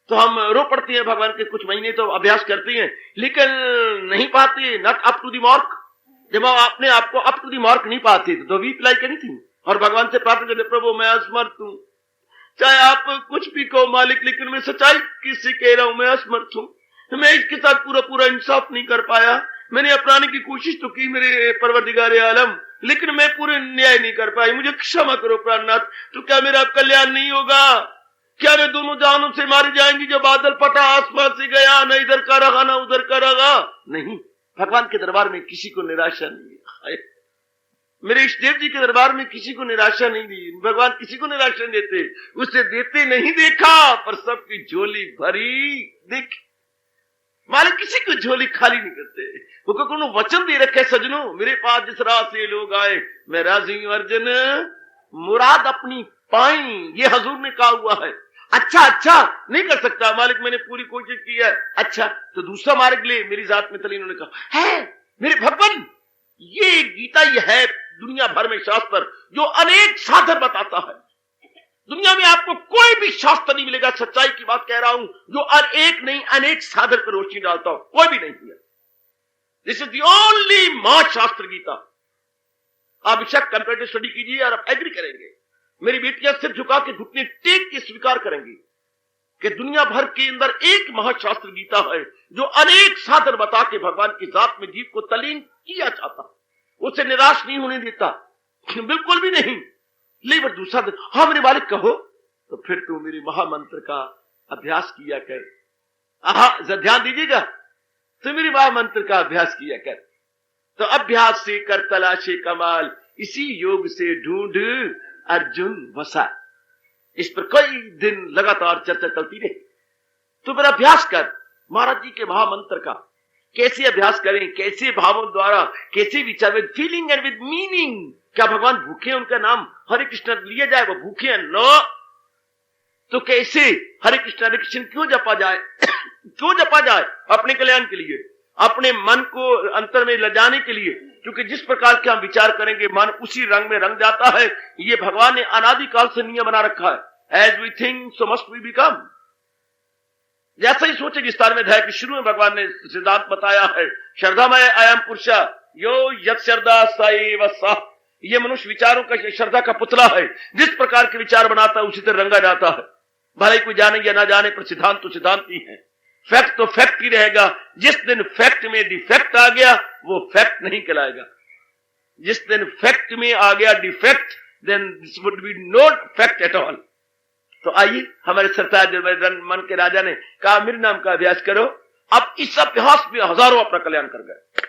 Speaker 3: तो हम रो पड़ते हैं। भगवान के कुछ महीने तो अभ्यास करते हैं, लेकिन नहीं पाते, not up to the mark. जब हम अपने आप को अप टू द मार्क नहीं पाते तो वीप लाइक एनीथिंग, और भगवान से प्रार्थना करते, प्रभु मैं असमर्थ हूं, चाहे आप कुछ भी कहो मालिक, लेकिन मैं सच्चाई किससे कह रहा हूं, मैं असमर्थ हूं, मैं इसके साथ पूरा इंसाफ नहीं कर पाया। मैंने अपनाने की कोशिश तो की मेरे परवरदिगार आलम, लेकिन मैं पूरे न्याय नहीं कर पाई, मुझे क्षमा करो प्राणनाथ। तो क्या मेरा कल्याण नहीं होगा? क्या मैं दोनों जानों से मारी जाएंगी? जो बादल फटा आसमान से गया, न इधर का रहा न उधर का रहा। नहीं, भगवान के दरबार में किसी को निराशा नहीं है। मेरे इष्ट देव जी के दरबार में किसी को निराशा नहीं दी, भगवान किसी को निराशा नहीं देते, उसे देते नहीं देखा, पर सबकी झोली भरी देखी। मालिक किसी को झोली खाली नहीं करते। वो को वचन दे रखे, सजनों मेरे पास जिस राह से लोग आए मैं राजी हूं अर्जुन, मुराद अपनी पाई, ये हजूर ने कहा हुआ है। अच्छा नहीं कर सकता मालिक, मैंने पूरी कोशिश की है, अच्छा तो दूसरा मार्ग ले, मेरी जात में तली। इन्होंने कहा है मेरे भगवान, ये गीता ही है दुनिया भर में शास्त्र जो अनेक साधन बताता है। दुनिया में आपको कोई भी शास्त्र नहीं मिलेगा, सच्चाई की बात कह रहा हूं, जो एक नहीं अनेक साधन पर रोशनी डालता हो, कोई भी नहीं है। दिस इज द ओनली महाशास्त्र गीता। आप बेशक कंप्यूटर स्टडी कीजिए और आप एग्री करेंगे, मेरी बेटियां सिर झुका के घुटने टेक के स्वीकार करेंगी कि दुनिया भर के अंदर एक महाशास्त्र गीता है जो अनेक साधन बता के भगवान की जात में जीव को तलीन किया जाता, उसे निराश नहीं होने देता, बिल्कुल भी नहीं। लेकिन दूसरा दिन, हाँ मेरे मालिक कहो, तो फिर तू मेरे महामंत्र का अभ्यास किया कर। ध्यान दीजिएगा, तो मेरे महामंत्र का अभ्यास किया कर। तो अभ्यास से कर तलाशे कमाल, इसी योग से ढूंढ अर्जुन वसा। इस पर कई दिन लगातार चर्चा चलती रही। तो फिर अभ्यास कर महाराज जी के महामंत्र का। कैसे अभ्यास करें, कैसे भावों द्वारा, कैसे विचार, with feeling and with meaning. क्या भगवान भूखे हैं, उनका नाम हरे कृष्ण लिया जाए, वो भूखे हैं? नो। तो कैसे हरे कृष्ण क्यों जपा जाए क्यों जपा जाए? अपने कल्याण के लिए, अपने मन को अंतर में ले जाने के लिए, क्योंकि जिस प्रकार के हम विचार करेंगे मन उसी रंग में रंग जाता है। ये भगवान ने अनादिकाल से नियम बना रखा है। As we think so must we become. जैसा ही सोचे विस्तार में अध्याय के शुरू में भगवान ने सिद्धांत बताया है, श्रद्धामय अयम पुरुष यो यत् श्रद्धा सैव सः। ये मनुष्य विचारों का, श्रद्धा का पुतला है, जिस प्रकार के विचार बनाता है उसी तरह रंगा जाता है। भले कोई जाने या ना जाने, पर सिद्धांत तो सिद्धांत ही है। फैक्ट तो फैक्ट ही रहेगा। जिस दिन फैक्ट में डिफेक्ट आ गया वो फैक्ट नहीं कहलाएगा। जिस दिन फैक्ट में आ गया defect, then this would be not fact at all. तो आइए, हमारे सरताज मन के राजा ने कहा मेरे नाम का अभ्यास करो। अब इस अभ्यास में हजारों अपना कल्याण कर गए।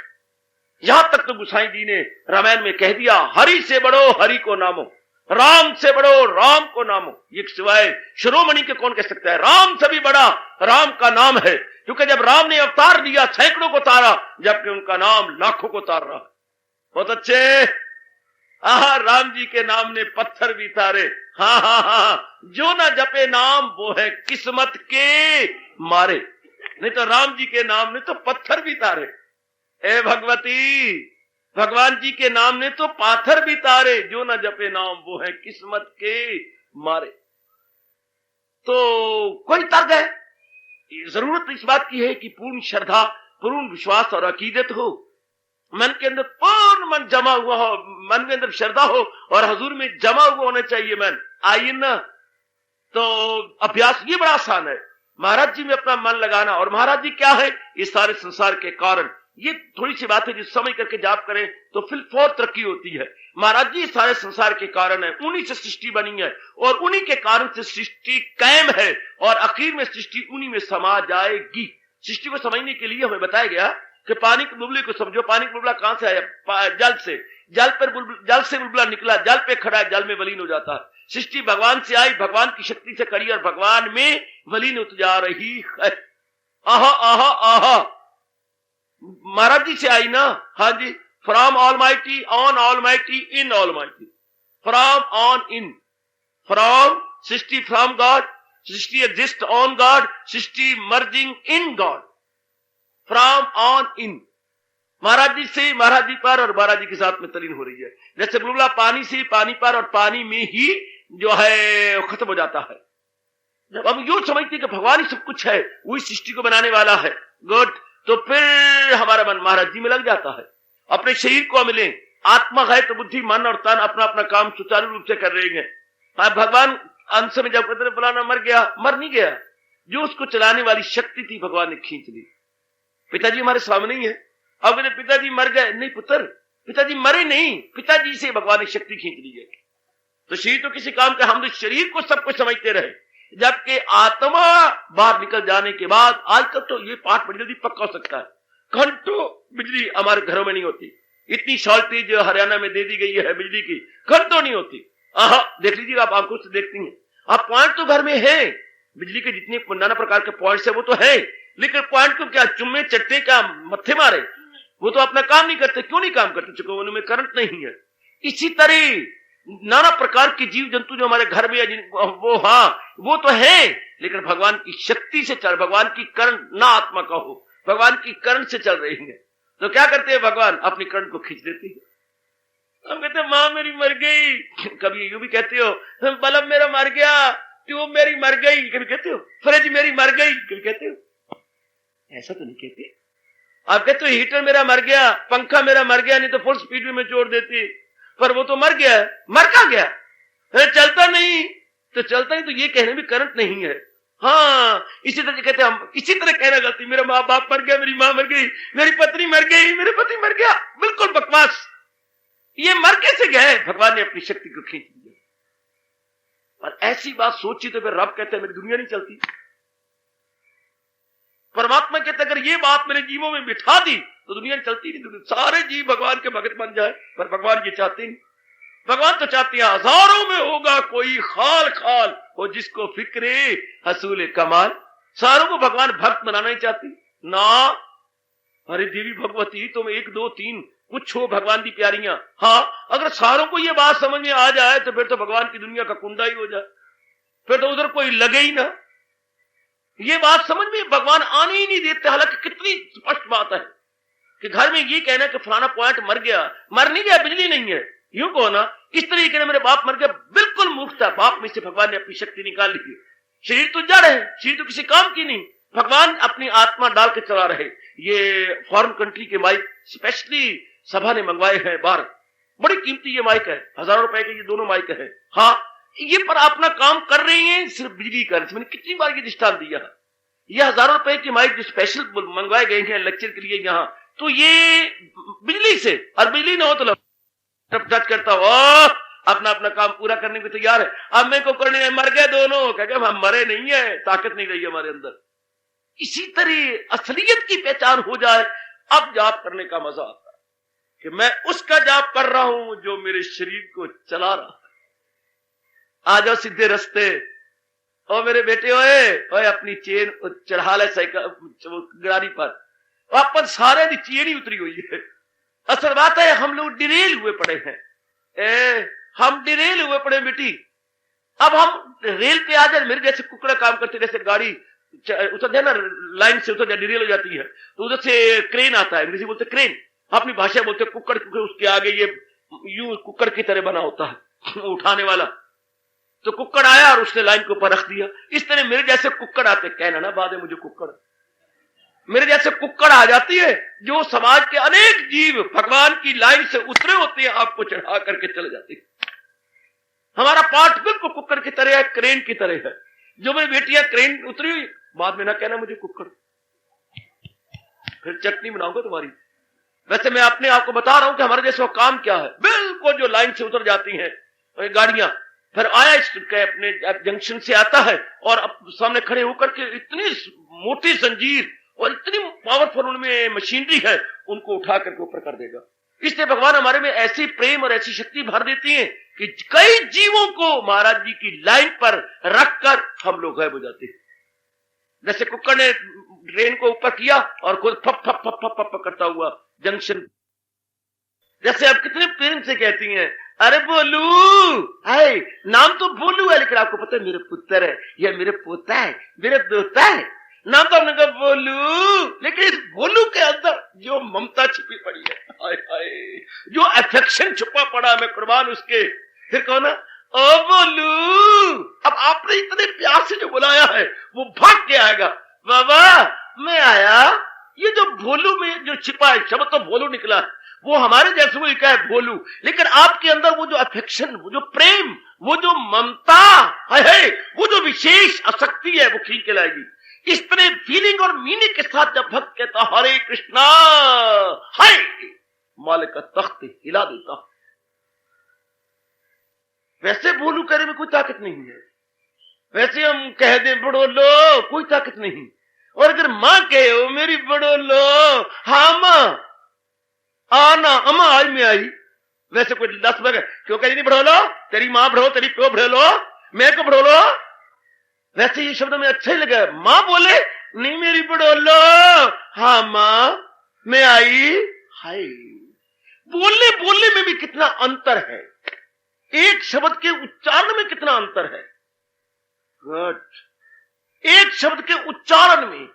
Speaker 3: यहां तक तो गुसाई जी ने रामायण में कह दिया, हरि से बड़ो हरि को नामो, राम से बड़ो राम को नामो। ये सिवाय शिरोमणि के कौन कह सकता है? राम से भी बड़ा राम का नाम है, क्योंकि जब राम ने अवतार दिया सैकड़ों को तारा, जबकि उनका नाम लाखों को तार रहा। बहुत अच्छे। राम जी के नाम ने पत्थर भी तारे। हाँ, जो ना जपे नाम वो है किस्मत के मारे। नहीं तो राम जी के नाम ने तो पत्थर भी तारे। ए भगवती, भगवान जी के नाम ने तो पाथर भी तारे। जो ना जपे नाम वो है किस्मत के मारे। तो कोई तर्क है? जरूरत इस बात की है कि पूर्ण श्रद्धा, पूर्ण विश्वास और अकीदत हो, मन के अंदर पूर्ण मन जमा हुआ हो, मन के अंदर श्रद्धा हो और हजूर में जमा हुआ होना चाहिए मन। आइए ना, तो अभ्यास ये बड़ा आसान है, महाराज जी में अपना मन लगाना। और महाराज जी क्या है? इस सारे संसार के कारण, ये थोड़ी सी बात है जिस समझ करके जाप करें तो फिर फौर तरक्की होती है। महाराज जी सारे संसार के कारण है, उन्हीं से सृष्टि बनी है और उन्हीं के कारण से सृष्टि कायम है और आखिर में सृष्टि उन्हीं में समा जाएगी। सृष्टि को समझने के लिए हमें बताया गया कि पानी के बुलबुले को समझो। पानी का बुलबुला कहां से आया? जल से। जल से बुलबुला निकला, जल पे खड़ा है, जल में विलीन हो जाता है। सृष्टि भगवान से आई, भगवान की शक्ति से करी और भगवान में विलीन होती जा रही है। आहा आहा आहा महाराज जी से आई ना। हाँ जी, from almighty, on almighty, in almighty, from on in, from सृष्टि, फ्रॉम गॉड, सृष्टि एग्जिस्ट ऑन गॉड, सृष्टि merging in God, from on in. Maharaj ji से महाराज जी पर और महाराज जी के साथ में तलीन हो रही है। जैसे बुलबुला पानी से पानी पर और पानी में ही जो है खत्म हो जाता है। जब हम यूं समझते हैं कि भगवान ही सब कुछ है, वही सृष्टि को बनाने वाला है, गुड, तो फिर हमारा मन महाराज जी में लग जाता है। अपने शरीर को मिले, आत्मा है तो बुद्धि, मन और तन अपना अपना काम सुचारू रूप से कर रहे हैं। भगवान अंश में जब कहते फलाना मर गया, मर नहीं गया, जो उसको चलाने वाली शक्ति थी भगवान ने खींच ली। पिताजी हमारे सामने ही है। अब कहते पिताजी मर गए, नहीं पुत्र, पिताजी मरे नहीं, पिताजी से भगवान ने शक्ति खींच ली है। तो शरीर तो किसी काम का, हम तो शरीर को सब कुछ समझते रहे, जबकि आत्मा बाहर निकल जाने के बाद, आजकल तो ये पाठ बड़ी जल्दी पक्का हो सकता है। घंटों बिजली हमारे घरों में नहीं होती, इतनी शॉर्टेज हरियाणा में दे दी गई है बिजली की, घंटों नहीं होती। देख लीजिए, आप आंखों से देखती हैं। आप पॉइंट तो घर में है, बिजली के जितने नाना प्रकार के पॉइंट्स है वो तो है, लेकिन पॉइंट को क्या चुम्मे चट्टे, क्या मत्थे मारे, वो तो अपना काम नहीं करते। क्यों नहीं काम करते? चूंकि उनमें करंट नहीं है। इसी तरह नाना प्रकार के जीव जंतु जो हमारे घर में है, वो तो है, लेकिन भगवान की शक्ति से चल, भगवान की करण ना आत्मा का हो, भगवान की करण से चल रही है। तो क्या करते हैं? भगवान अपनी करण को खींच देती है। हम कहते हैं मां मेरी मर गई, कभी यूं भी कहते हो बल्ब मेरा मर गया, ट्यूब मेरी मर गई, कभी कहते हो फ्रिज मेरी मर गई, कभी कहते हो। ऐसा तो नहीं कहते। आप कहते हो हीटर मेरा मर गया, पंखा मेरा मर गया, नहीं तो फुल स्पीड में मैं जोड़ देती, पर वो तो मर गया। मर कहां गया? चलता नहीं, तो चलता नहीं, तो ये कहने में करंट नहीं है। हाँ, इसी तरह कहते हैं हम, इसी तरह कहना गलती, मेरा माँ बाप मर गया, मेरी माँ मर गई, मेरी पत्नी मर गई, मेरे पति मर गया, बिल्कुल बकवास। ये मर कैसे गए? भगवान ने अपनी शक्ति को खींच दिया। और ऐसी बात सोची तो फिर रब कहते हैं मेरी दुनिया नहीं चलती। परमात्मा कहते अगर ये बात मेरे जीवों में बिठा दी तो दुनिया चलती नहीं। सारे जीव भगवान के भगत बन जाए, पर भगवान ये चाहते नहीं। भगवान तो चाहते हैं हजारों में होगा कोई खाल खाल हो जिसको फिक्रे हसूल कमाल। सारों को भगवान भक्त बनाना ही चाहती ना। अरे देवी भगवती तुम 1 2 3 कुछ हो भगवान की प्यारियां। हाँ, अगर सारों को ये बात समझ में आ जाए तो फिर तो भगवान की दुनिया का कुंडा ही हो जाए, फिर तो उधर कोई लगे ही ना। ये बात समझ में भगवान आने ही नहीं देते। हालांकि कितनी स्पष्ट बात है कि घर में ये कहना कि फलाना पॉइंट मर गया, मर नहीं गया, बिजली नहीं है, यूं कहो ना। इस तरीके मेरे बाप मर गया, बिल्कुल मूर्खता। बाप में से भगवान ने अपनी शक्ति निकाल ली। शरीर तो जड़ है, शरीर तो किसी काम की नहीं, भगवान अपनी आत्मा डाल के चला रहे। ये फॉरेन कंट्री के माइक स्पेशली सभा ने मंगवाए हैं बाहर, बड़ी कीमती ये माइक है, हजारों रुपए के ये दोनों माइक है। हाँ, ये पर अपना काम कर रही हैं सिर्फ बिजली का। मैंने कितनी बार ये दृष्टांत दिया। ये हजारों रुपए की माइक जो स्पेशल मंगवाए गए हैं लेक्चर के लिए यहाँ, तो ये बिजली से, और बिजली ना हो तो टच करता हो, अपना अपना काम पूरा करने को तैयार है। अब मैं को करने मर गए दोनों, क्या हम मरे नहीं है, ताकत नहीं रही हमारे अंदर। इसी तरह असलियत की पहचान हो जाए, अब जाप करने का मजा आता है कि मैं उसका जाप कर रहा हूं जो मेरे शरीर को चला रहा है। आ जाओ सीधे रस्ते। ओ मेरे बेटे, ओए अपनी चेन चढ़ा ले साइकिल गाड़ी पर। वापस सारे की चेन ही उतरी हुई है। असल बात है हम लोग डिरेल हुए पड़े हैं। हम डिरेल हुए पड़े बेटी। अब हम रेल पे आ जाए, मेरे जैसे कुकड़ा काम करते, जैसे गाड़ी उतर जाए ना, लाइन से उतर जाए, डिरेल हो जाती है, तो उधर से क्रेन आता है, अंग्रेजी बोलते क्रेन, अपनी भाषा बोलते कुक्कड़, क्योंकि उसके आगे ये यूं कुक्कड़ की तरह बना होता है उठाने वाला। तो कुक्कड़ आया और उसने लाइन के ऊपर रख दिया। इस तरह मेरे जैसे कुक्कड़ आते, कहना ना बाद है मुझे कुक्कड़, मेरे जैसे कुक्कड़ आ जाती है, जो समाज के अनेक जीव भगवान की लाइन से उतरे होते हैं, आपको चढ़ा करके चले जाते हैं। हमारा पाठ बिल्कुल कुक्कड़ की तरह है, क्रेन की तरह है। जो मेरी बेटियां क्रेन उतरी हुई, बाद में ना कहना मुझे कुक्कड़, फिर चटनी बनाऊंगा तुम्हारी। वैसे मैं अपने आप को बता रहा हूं कि हमारे देश का काम क्या है। बिल्कुल जो लाइन से उतर जाती हैं गाड़ियां, फिर आया अपने जंक्शन से आता है और अब सामने खड़े होकर के इतनी मोटी जंजीर और इतनी पावरफुल उनमें मशीनरी है, उनको उठा करके ऊपर कर देगा। इसलिए भगवान हमारे में ऐसी प्रेम और ऐसी शक्ति भर देती है कि कई जीवों को महाराज जी की लाइन पर रखकर हम लोग गायब हो जाते हैं। जैसे कुकर ने ट्रेन को ऊपर किया और खुद फप फप फप फप फप करता हुआ जंक्शन। जैसे आप कितने प्रेम से कहती हैं, अरे बोलू है, नाम तो बोलू है, लेकिन आपको पता है मेरे पुत्र है या मेरे पोता है, मेरे दोता है, नाम तो हमने कहा बोलू, लेकिन इस बोलू के अंदर जो ममता छिपी पड़ी है, हाय हाय, जो अफेक्शन छुपा पड़ा, मैं कुर्बान उसके। फिर कहो ना, ओ बोलू, अब आपने इतने प्यार से जो बुलाया है वो भाग के आएगा, बाबा मैं आया। ये जो भोलू में जो छिपा है, शब्द तो भोलू निकला है, वो हमारे जैसे वो लिखा है भोलू, लेकिन आपके अंदर वो जो अफेक्शन, वो जो प्रेम, वो जो ममता है, वो जो विशेष आसक्ति है, वो खींच के लाएगी। इस तरह फीलिंग और मीनिंग के साथ जब भक्त कहता हरे कृष्णा, हाय मालिक का तख्त हिला देता। वैसे भोलू कहने में कोई ताकत नहीं है, वैसे हम कह दें बड़ो लो, कोई ताकत नहीं। और अगर मां कहे हो मेरी बड़ो लो, हाँ मां आना, अम्मा आज में आई, वैसे कोई 10 बार क्यों कह नहीं बढ़ो लो, तेरी मां बढ़ो, तेरी प्यो बढ़ो लो, मैं को बढ़ो लो। वैसे ये शब्द में अच्छा ही लगा। मां बोले नहीं मेरी बढ़ो लो, हाँ मां मैं आई, हाय। बोलने बोलने में भी कितना अंतर है, एक शब्द के उच्चारण में कितना अंतर है। गुड। एक शब्द के उच्चारण में,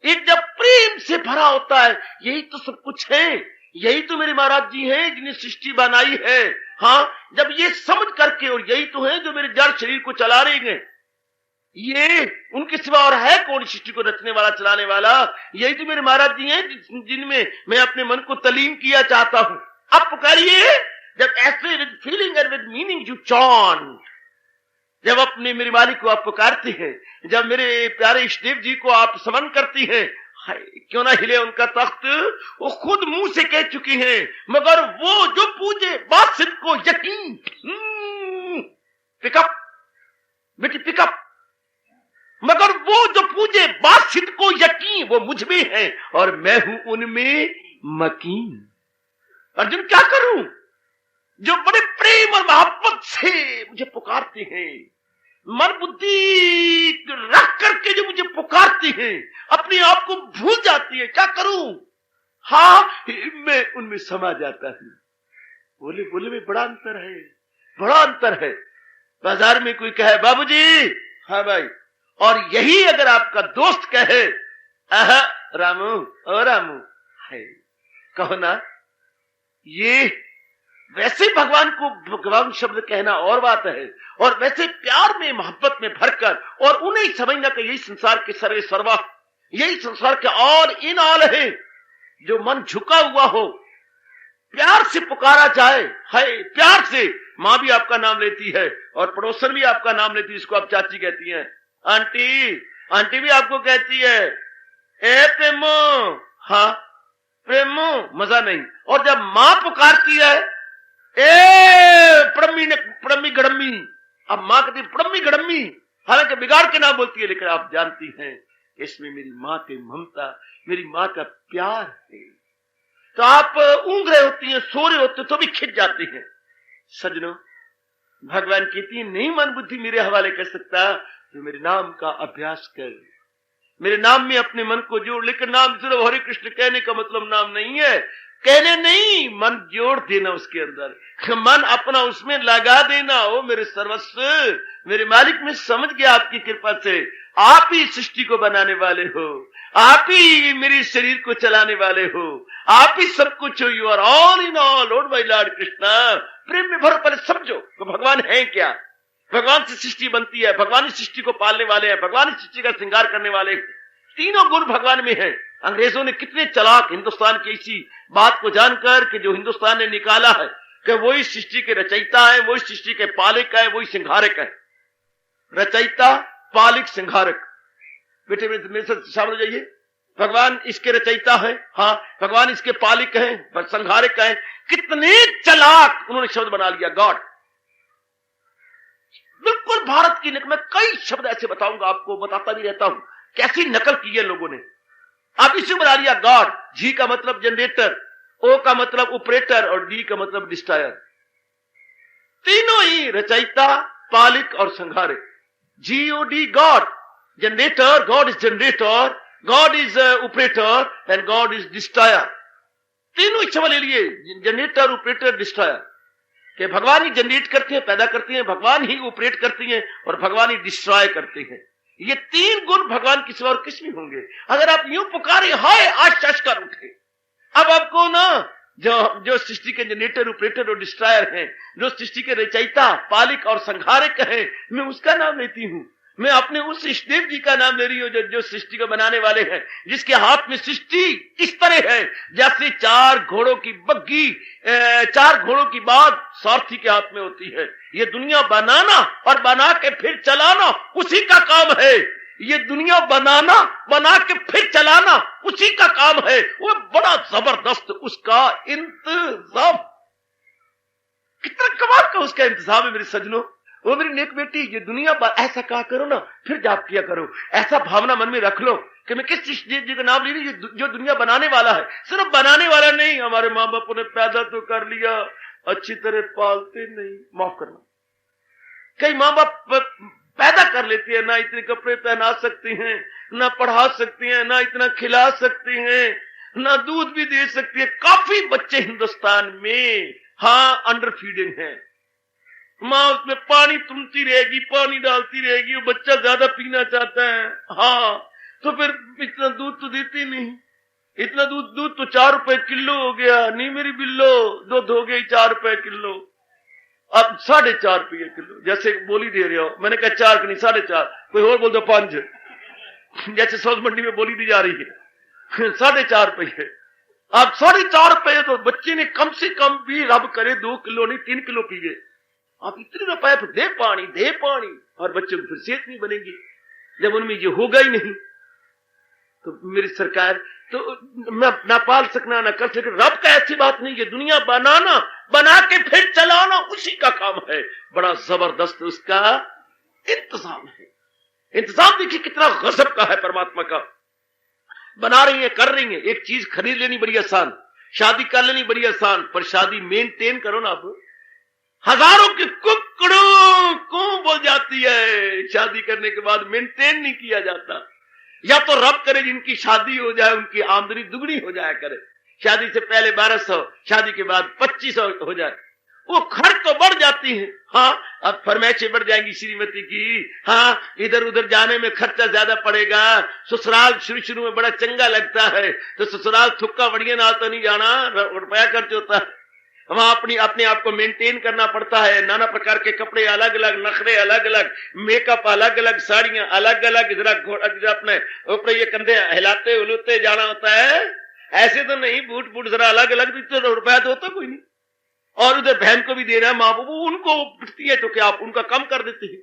Speaker 3: एक जब प्रेम से भरा होता है, यही तो सब कुछ है, यही तो मेरे महाराज जी हैं जिन्हें सृष्टि बनाई है। हाँ, जब ये समझ करके, और यही तो है जो मेरे जड़ शरीर को चला रही हैं, ये उनके सिवा और है कौन सृष्टि को रचने वाला, चलाने वाला? यही तो मेरे महाराज जी हैं जिनमें मैं अपने मन को तलीम किया चाहता हूं। अब पुकारिए, जब ऐसे with feeling and with meaning you chant, जब अपने मेरे मालिक को आप पुकारते हैं, जब मेरे प्यारे इष्टदेव जी को आप समन करती हैं, क्यों ना हिले उनका तख्त। वो खुद मुंह से कह चुकी हैं, मगर वो जो पूजे बासित को यकीन। पिकअप बेटी पिकअप, मगर वो जो पूजे बासित को यकीन, वो मुझ में है और मैं हूं उनमें मकीन। अर्जुन क्या करूं, जो बड़े प्रेम और मोहब्बत से मुझे पुकारते हैं, मन बुद्धि रख करके जो मुझे पुकारती हैं, अपने आप को भूल जाती है, क्या करूं? हाँ, मैं उनमें समा जाता हूं। बोले बोले में बड़ा अंतर है, बड़ा अंतर है। बाजार में कोई कहे बाबूजी, हाँ भाई, और यही अगर आपका दोस्त कहे रामू, ओ रामू, है, कहो ना। ये वैसे भगवान को भगवान शब्द कहना और बात है, और वैसे प्यार में मोहब्बत में भरकर, और उन्हें समझना कि यही संसार के सर्वे सर्वा, यही संसार के ऑल इन ऑल है। जो मन झुका हुआ हो, प्यार से पुकारा जाए, है प्यार से। मां भी आपका नाम लेती है और पड़ोसन भी आपका नाम लेती है, इसको आप चाची कहती हैं। आंटी, आंटी भी आपको कहती है ए प्रेमो, हाँ प्रेमो, मजा नहीं। और जब मां पुकारती है ए पड़म्मी गड़म्मी, अब मां कहती पड़म्मी गड़म्मी, हालांकि बिगाड़ के ना बोलती है, लेकिन आप जानती हैं इसमें मेरी मां की ममता, मेरी मां का प्यार है। तो आप ऊँघ रहे होती हैं, सो रहे होते तो भी खिंच जाती हैं। सजनों, भगवान कहती है नहीं मन बुद्धि मेरे हवाले कर सकता, तो मेरे नाम का अभ्यास कर, मेरे नाम में अपने मन को जोड़। लेकिन नाम सिर्फ हरे कृष्ण कहने का मतलब नाम नहीं है, कहने नहीं, मन जोड़ देना उसके अंदर, मन अपना उसमें लगा देना। ओ मेरे सर्वस्व, मेरे मालिक, में समझ गया आपकी कृपा से, आप ही सृष्टि को बनाने वाले हो, आप ही मेरे शरीर को चलाने वाले हो, आप ही सब कुछ हो। You are all in all, lord my lord Krishna. प्रेम में भरो, पहले समझो तो भगवान है क्या। भगवान से सृष्टि बनती है, भगवान इस सृष्टि को पालने वाले हैं, भगवान इस सृष्टि का श्रृंगार करने वाले हैं। तीनों गुण भगवान में है। अंग्रेजों ने कितने चालाक हिंदुस्तान की इसी बात को जानकर कि जो हिंदुस्तान ने निकाला है कि वही सृष्टि के रचयिता है, वही सृष्टि के पालक है, वही संहारक है। रचयिता, पालक, संहारक। बेटे मेरे साथ शामिल हो जाइए। भगवान इसके रचयिता है, हाँ भगवान इसके पालिक हैं, संहारक हैं। कितने चालाक उन्होंने शब्द बना लिया, गॉड। बिल्कुल भारत की नकल। मैं कई शब्द ऐसे बताऊंगा आपको, बताता भी रहता हूं कैसी नकल की है लोगों ने। आप इसे बना लिया गॉड। जी का मतलब जनरेटर, ओ का मतलब ऑपरेटर और डी का मतलब डिस्ट्रॉयर। तीनों ही रचयिता, पालिक और संहारक। GOD God, generator, God is generator, God is operator and God is destroyer. तीनों इच्छा ले लिए, जनरेटर, ऑपरेटर, डिस्ट्रॉयर, कि भगवान ही जनरेट करते हैं, पैदा करते हैं, भगवान ही ऑपरेट करते हैं और भगवान ही डिस्ट्रॉय करते हैं। ये तीन गुण भगवान के सिवा और किस में होंगे। अगर आप यूं पुकारे हाय आज शश कर उठे। अब आपको ना जो सृष्टि के जनरेटर, ऑपरेटर और डिस्ट्रॉयर हैं, जो सृष्टि के रचयिता, पालिक और संहारक हैं, मैं उसका नाम लेती हूं। मैं अपने उस इष्टदेव जी का नाम ले रही हूं जो सृष्टि को बनाने वाले हैं, जिसके हाथ में सृष्टि इस तरह है जैसे चार घोड़ों की बग्घी, चार घोड़ों की बात सारथी के हाथ में होती है। ये दुनिया बनाना और बना के फिर चलाना उसी का काम है। ये दुनिया बनाना, बना के फिर चलाना उसी का काम है। वो बड़ा जबरदस्त उसका इंतजाम, कितना कमाल का उसका इंतजाम है मेरे सज्जनों। वो मेरी नेक बेटी, ये दुनिया ऐसा कहा करो ना, फिर जाप किया करो, ऐसा भावना मन में रख लो कि मैं किस जी का नाम ले रही हूं, जो दुनिया बनाने वाला है। सिर्फ बनाने वाला नहीं, हमारे माँ बापों ने पैदा तो कर लिया, अच्छी तरह पालते नहीं। माफ करना, कई माँ बाप पैदा कर लेते हैं, ना इतने कपड़े पहना सकते हैं, ना पढ़ा सकते हैं, ना इतना खिला सकते हैं, ना दूध भी दे सकती है। काफी बच्चे हिंदुस्तान में हाँ अंडर फीडिंग है। माँ उसमें पानी तुमती रहेगी, पानी डालती रहेगी, वो बच्चा ज्यादा पीना चाहता है, हाँ तो फिर इतना दूध तो देती नहीं। इतना दूध तो 4 रुपए किलो हो गया। नहीं मेरी बिल्लो, दूध हो गई 4 रुपए किलो, अब 4.5 रुपये किलो। जैसे बोली दे रहे हो, मैंने कहा 4 नहीं 4.5, कोई और बोल दो 5, जैसे सब्ज मंडी में बोली दी जा रही है 4.5 रुपये। अब 4.5 रुपये तो बच्चे ने कम से कम भी रब करे 2 किलो नहीं 3 किलो पिए। आप इतने रुपए फिर दे पानी, और बच्चों की फिर सेहत नहीं बनेगी जब उनमें ये होगा ही नहीं। तो मेरी सरकार, तो मैं ना पाल सकना ना कर सके। रब का ऐसी बात नहीं है, दुनिया बनाना, बना के फिर चलाना उसी का काम है। बड़ा जबरदस्त उसका इंतजाम है। इंतजाम देखिए कितना गजब का है परमात्मा का। बना रही है, कर रही है। एक चीज खरीद लेनी बड़ी आसान, शादी कर लेनी बड़ी आसान, पर शादी मेंटेन करो ना। आप हजारों के कुकड़ों को बोल जाती है, शादी करने के बाद मेंटेन नहीं किया जाता। या तो रब करे जिनकी शादी हो जाए उनकी आमदनी दुगनी हो जाए करे, शादी से पहले 1200, शादी के बाद 2500 हो जाए। वो खर्च तो बढ़ जाती है, हाँ अब फरमाइशें बढ़ जाएंगी श्रीमती की, हाँ इधर उधर जाने में खर्चा ज्यादा पड़ेगा। ससुराल शुरू में बड़ा चंगा लगता है, तो ससुराल थुक्का बढ़िया ना तो नहीं जाना, रुपया खर्च होता है। वहां अपने आप को मेंटेन करना पड़ता है। नाना प्रकार के कपड़े अलग अलग, नखरे अलग अलग, मेकअप अलग अलग, साड़ियां अलग अलग, जरा अपने ऊपर ये कंधे हिलाते उलूते जाना होता है। ऐसे तो नहीं, बूट जरा अलग अलग, तो रुपया तो होता कोई नहीं। और उधर बहन को भी देना है, माँ बाप उनको पिटती है तो क्या आप उनका कम कर देते हैं?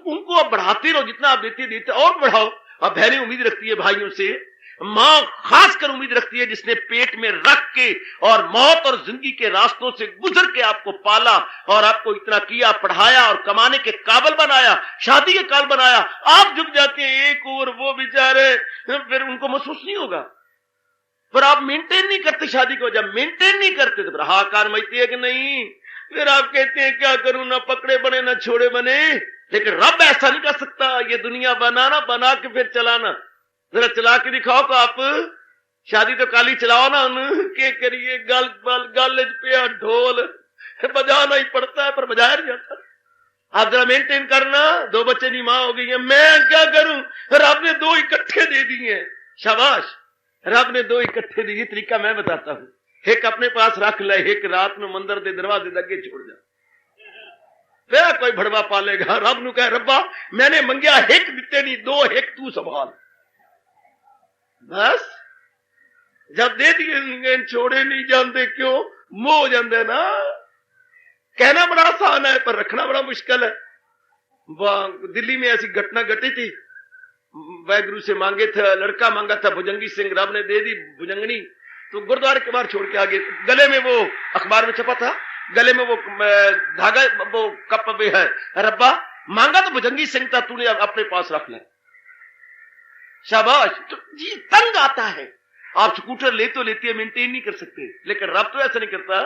Speaker 3: उनको आप बढ़ाते रहो, जितना आप देते और बढ़ाओ। अब बहनें उम्मीद रखती है भाइयों से, मां खासकर उम्मीद रखती है जिसने पेट में रख के और मौत और जिंदगी के रास्तों से गुजर के आपको पाला और आपको इतना किया, पढ़ाया और कमाने के काबिल बनाया, शादी के काबिल बनाया। आप झुक जाते हैं एक और वो बेचारे, फिर उनको महसूस नहीं होगा। पर आप मेंटेन नहीं करते शादी को। जब मेंटेन नहीं करते तो फिर हाहाकार मचती है कि नहीं। फिर आप कहते हैं क्या करूं, ना पकड़े बने ना छोड़े बने। लेकिन रब ऐसा नहीं कर सकता। ये दुनिया बनाना, बना के फिर चलाना। जरा चला के दिखाओ तो आप शादी तो काली चलाओ ना, के करिए गाल पे ढोल बजाना ही पड़ता है, पर बजाया नहीं जाता। आप जरा मेंटेन करना। 2 बच्चे की मां हो गई है, मैं क्या करूं, रब ने 2 इकट्ठे दे दिए। शाबाश, रब ने 2 इकट्ठे दिए। तरीका मैं बताता हूं, एक अपने पास रख ले, एक रात में मंदिर के दरवाजे लगे छोड़ जा। फिर कोई भड़वा पालेगा। रब नु कह, रब्बा मैंने मंगया एक दिते नहीं, 2 एक तू संभाल। बस जब दे दिए छोड़े नहीं जाते, क्यों? मोह हो जाते ना। कहना बड़ा आसान है पर रखना बड़ा मुश्किल है। दिल्ली में ऐसी घटना घटी थी, वाहगुरु से मांगे थे, लड़का मांगा था भुजंगी सिंह, रब ने दे दी भुजंगनी। तो गुरुद्वारे के बाहर छोड़ के आगे, गले में वो अखबार में छपा था, गले में वो धागा, वो कप में है, रब्बा मांगा तो भुजंगी सिंह था, तूने अपने पास रख ले। शाबाश। तो ये तंग आता है। आप स्कूटर ले तो लेती है, मेंटेन नहीं कर सकते, लेकिन रब तो ऐसा नहीं करता।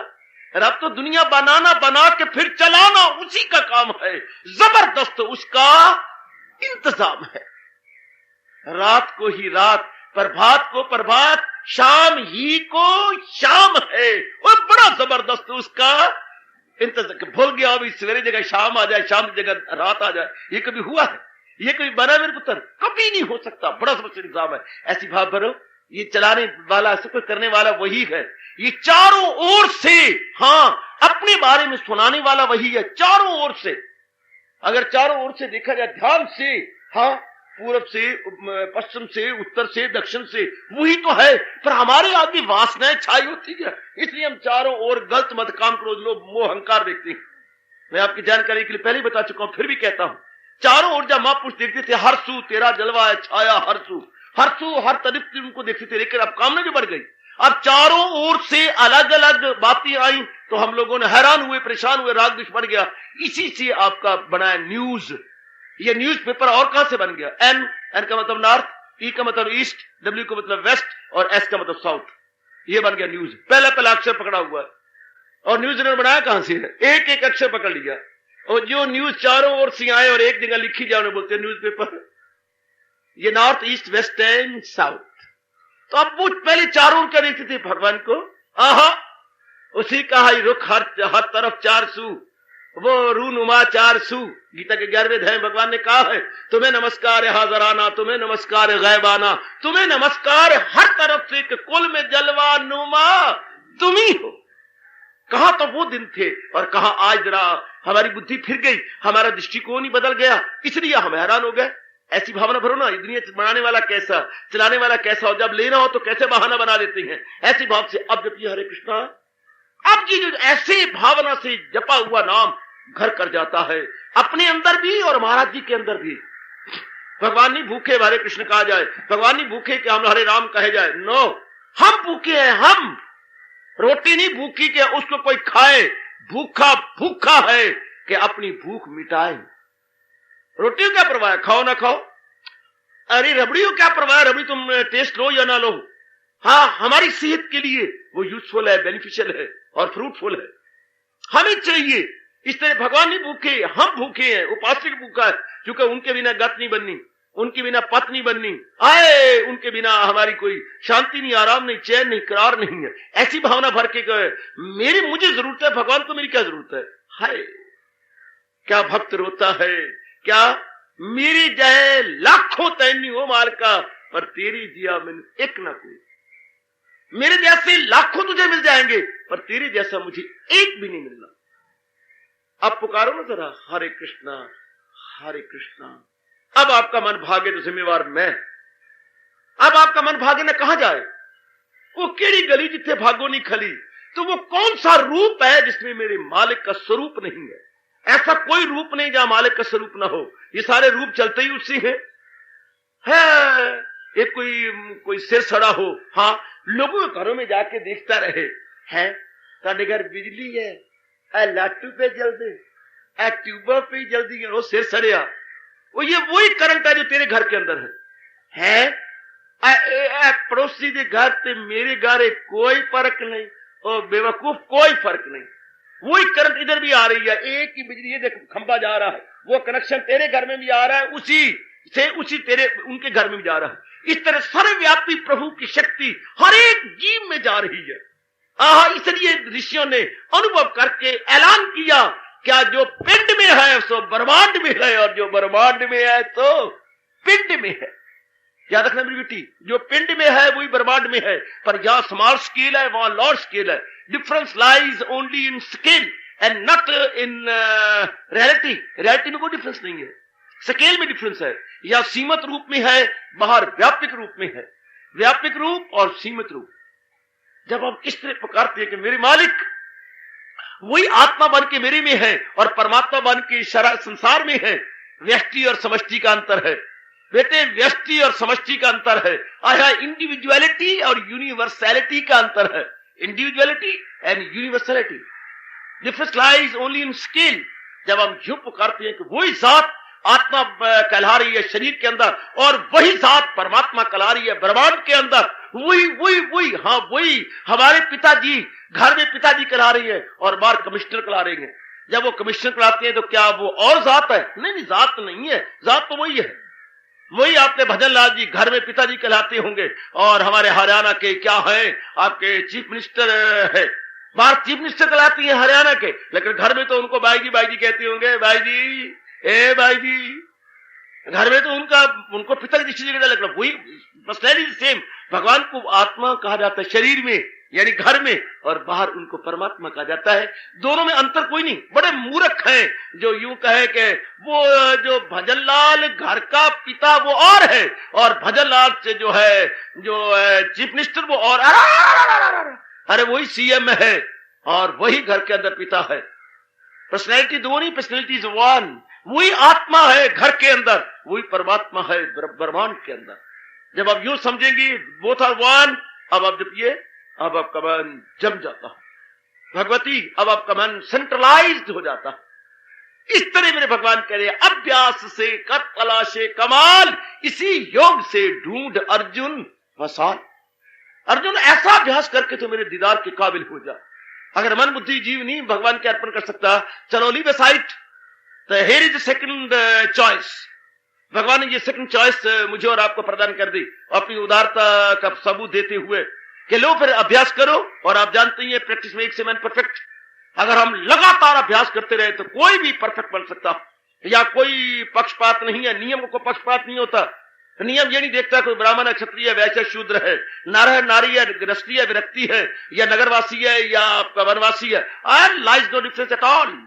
Speaker 3: रब तो दुनिया बना के फिर चलाना उसी का काम है, जबरदस्त उसका इंतजाम है। रात को ही रात, प्रभात को प्रभात, शाम ही को शाम है, और बड़ा जबरदस्त उसका इंतजाम। भूल गया अभी सवेरे जगह शाम आ जाए, शाम की जगह रात आ जाए, ये कभी हुआ है? ये कभी बना मेरे पुत्र? कभी नहीं हो सकता। बड़ा जबरदस्त इंतजाम है। ऐसी भाव भरो, ये चलाने वाला, सब कुछ करने वाला वही है। ये चारों ओर से, हाँ, अपने बारे में सुनाने वाला वही है, चारों ओर से। अगर चारों ओर से देखा जाए ध्यान से, हाँ, पूरब से, पश्चिम से, उत्तर से, दक्षिण से, वही तो है। पर हमारे आदमी वासनाएं छाई होती है, इसलिए हम चारों ओर गलत मत काम करो, लोग मोह अहंकार देखते हैं। मैं आपकी जानकारी के लिए पहले ही बता चुका हूं, फिर भी कहता हूं, चारों ओर जब महापुरुष देखते थे, हरसू तेरा जलवा है छाया, हरसू हर तरफ उनको देखते थे, लेकिन अब कामना जो बढ़ गई। अब चारों ओर से अलग अलग बातें आई, तो हम लोगों ने हैरान हुए, परेशान हुए, राग द्वेष बढ़ गया। इसी से आपका बनाया न्यूज। ये न्यूज़पेपर और कहां से बन गया? एन का मतलब नॉर्थ, ई का मतलब ईस्ट, डब्ल्यू का मतलब वेस्ट, और एस का मतलब साउथ। ये बन गया न्यूज। पहला अक्षर पकड़ा हुआ है। और न्यूज ने बनाया कहां से है? एक एक अक्षर पकड़ लिया, और जो न्यूज चारों ओर से आए और एक जगह लिखी जाए, उन्हें बोलते हैं न्यूज़पेपर। ये north, east, west and south. तो अब वो पहले चारों ओर क्या देखते थे भगवान को? आहा, उसी का ही रुख हर तरफ चार सू, वो रूनुमा चार सू। गीता के 11वें अध्याय में भगवान ने कहा है, तुम्हें नमस्कार है हाजराना, तुम्हें नमस्कार है गैबाना, तुम्हें नमस्कार हर तरफ से, कुल में जलवा नुमा तुम ही हो। कहां तो वो दिन थे और कहां आज जरा हमारी बुद्धि फिर गई, हमारा दृष्टिकोण ही बदल गया, इसलिए हम हैरान हो गए। ऐसी भावना भरो ना, दुनिया बनाने वाला कैसा, चलाने वाला कैसा, और जब लेना हो तो कैसे बहाना बना देते हैं। ऐसी भाव से अब जब ये हरे कृष्णा, अब ये जो ऐसे भावना से जपा हुआ नाम घर कर जाता है, अपने अंदर भी और महाराज जी के अंदर भी। भगवान नहीं भूखे हरे कृष्ण कहा जाए, भगवान नहीं भूखे कि हम हरे राम कहे जाए, नो, हम भूखे हैं। हम रोटी नहीं भूखी कि उसको कोई खाए, भूखा है कि अपनी भूख मिटाए। रोटी क्या परवाह है, खाओ ना खाओ। अरे रबड़ी को क्या परवाह है, रबड़ी तुम टेस्ट लो या ना लो। हाँ, हमारी सेहत के लिए वो यूजफुल है, बेनिफिशियल है और फ्रूटफुल है, हमें चाहिए। इस तरह भगवान नहीं भूखे, हम भूखे हैं। उपासक भूखा है, क्योंकि उनके बिना गत नहीं बननी, उनके बिना पत नहीं बननी, आए उनके बिना हमारी कोई शांति नहीं, आराम नहीं, चैन नहीं, करार नहीं है। ऐसी भावना भर के गए, मुझे जरूरत है, भगवान को मेरी क्या जरूरत है। हाय, क्या भक्त रोता है, क्या मेरी जय लाखों तैनी हो माल का, पर तेरी दिया मैंने एक ना कोई। मेरे जैसे लाखों तुझे मिल जाएंगे, पर तेरे जैसा मुझे एक भी नहीं मिलना। अब पुकारो ना जरा, हरे कृष्णा हरे कृष्णा। अब आपका मन भागे तो जिम्मेवार मैं। अब आपका मन भागे ना कहां जाए, वो केड़ी गली जिथे भागो नहीं खली। तो वो कौन सा रूप है जिसमें मेरे मालिक का स्वरूप नहीं है? ऐसा कोई रूप नहीं जहां मालिक का स्वरूप ना हो। ये सारे रूप चलते ही उससे हैं। एक कोई सिर सड़ा हो, हाँ, लोगों के घरों में जाके देखता रहे, है तारे घर बिजली है, लाटू पे जल दे, ट्यूबा पे जल दी, वो सिर सड़िया। वो ये वही करंट है जो तेरे घर के अंदर है। पड़ोसी के घर ते मेरे घर कोई फर्क नहीं, और बेवकूफ कोई फर्क नहीं। वही करंट इधर भी आ रही है, एक ही बिजली, ये देख खंभा जा रहा है, वो कनेक्शन तेरे घर में भी आ रहा है, उसी तेरे उनके घर में भी जा रहा है। इस तरह सर्वव्यापी प्रभु की शक्ति हर एक जीव में जा रही है। इसलिए ऋषियों ने अनुभव करके ऐलान किया, क्या जो पिंड में है सो ब्रह्मांड में है, और जो ब्रह्मांड में है तो पिंड में है। याद रखना मेरी बेटी, जो पिंड में है वही ब्रह्मांड में है। पर जहां स्मॉल स्केल है वहां लार्ज स्केल है। Difference lies only in scale and not in reality. Reality में कोई डिफरेंस नहीं है, स्केल में डिफरेंस है। या सीमित रूप में है, बाहर व्यापक रूप में है। व्यापक रूप और सीमित रूप। जब हम इस तरह पुकारते हैं कि मेरे मालिक, वही आत्मा बन के मेरे में है और परमात्मा बन के संसार में है, व्यष्टि और समष्टि का अंतर है। बेटे व्यष्टि और समष्टि का अंतर है, यहाँ इंडिविजुअलिटी और यूनिवर्सैलिटी का अंतर है। Individuality and universality, difference lies only in skill. जब हम यूं पुकारते हैं कि वही जात आत्मा कहला रही है शरीर के अंदर, और वही जात परमात्मा कहला रही है ब्रह्मांड के अंदर, वही हाँ वही हमारे पिताजी घर में पिताजी कहला रही है और बाहर कमिश्नर कहला रही है। जब वो कमिश्नर कहलाते हैं तो क्या वो और जात है? नहीं, जात नहीं है, जात तो वही है। वही आपके भजन लाल जी घर में पिताजी कहलाते होंगे, और हमारे हरियाणा के क्या है, आपके चीफ मिनिस्टर है, बाहर चीफ मिनिस्टर कहलाती है हरियाणा के, लेकिन घर में तो उनको बाई जी कहते होंगे, बाई जी, ए बाई जी। घर में तो उनको पिताजी जैसी जगह, लेकिन वही पर्सनैलिटी सेम। भगवान को आत्मा कहा जाता है शरीर में यानी घर में, और बाहर उनको परमात्मा कहा जाता है। दोनों में अंतर कोई नहीं। बड़े मूर्ख हैं जो यूं कहे कि वो जो भजनलाल घर का पिता वो और है, और भजनलाल से जो है जो चीफ मिनिस्टर वो और, अरे वही सीएम है और वही घर के अंदर पिता है। पर्सनैलिटी दो नहीं, पर्सनैलिटी इज वन। वही आत्मा है घर के अंदर, वही परमात्मा है ब्रह्मांड के अंदर। जब आप यूं समझेंगे बोथ आर वन, अब आप जब ये अब आपका मन जम जाता है भगवती, अब आपका मन सेंट्रलाइज्ड हो जाता है। इस तरह मेरे भगवान कह रहे हैं, अभ्यास से कर तलाशे कमाल, इसी योग से ढूंढ अर्जुन वसाल। अर्जुन ऐसा अभ्यास करके तो मेरे दीदार के काबिल हो जा। अगर मन बुद्धि जीव नहीं भगवान के अर्पण कर सकता, चलो लीव असाइड, तो here is the second choice. भगवान ने ये सेकंड चॉइस मुझे और आपको प्रदान कर दी, अपनी उदारता का सबूत देते हुए कि लो फिर अभ्यास करो। और आप जानते हैं practice makes a man perfect. अगर हम लगातार अभ्यास करते रहे तो कोई भी परफेक्ट बन सकता, या कोई पक्षपात नहीं है, नियम को पक्षपात नहीं होता। नियम ये नहीं देखता कोई ब्राह्मण है, क्षत्रिय, वैश्य, शूद्र है, नर है, नारी है, गृहस्थी है, विरक्ति है, या नगरवासी है या आपका वनवासी है। And lies no difference at all,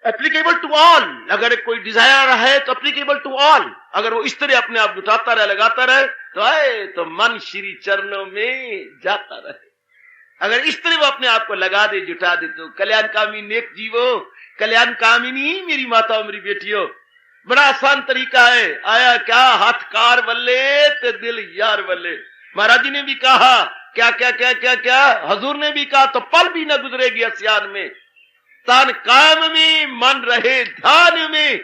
Speaker 3: applicable to all. अगर कोई डिजायर है तो एप्लीकेबल टू ऑल। अगर वो इस तरह अपने आप जुटाता रहे, लगाता रहे, तो आए तो मन श्री चरणों में जाता रहे। अगर इस तरह वो अपने आप को लगा दे, जुटा दे, तो कल्याणकामी नेक जीवो, कल्याणकामिनी मेरी माताओं मेरी बेटियों, बड़ा आसान तरीका है। आया क्या हाथ कार बल्ले ते दिल यार बल्ले। महाराज जी ने भी कहा, क्या क्या क्या क्या क्या हजूर ने भी कहा, तो पल भी न गुजरेगी असियान में, तान काम में मन रहे ध्यान में।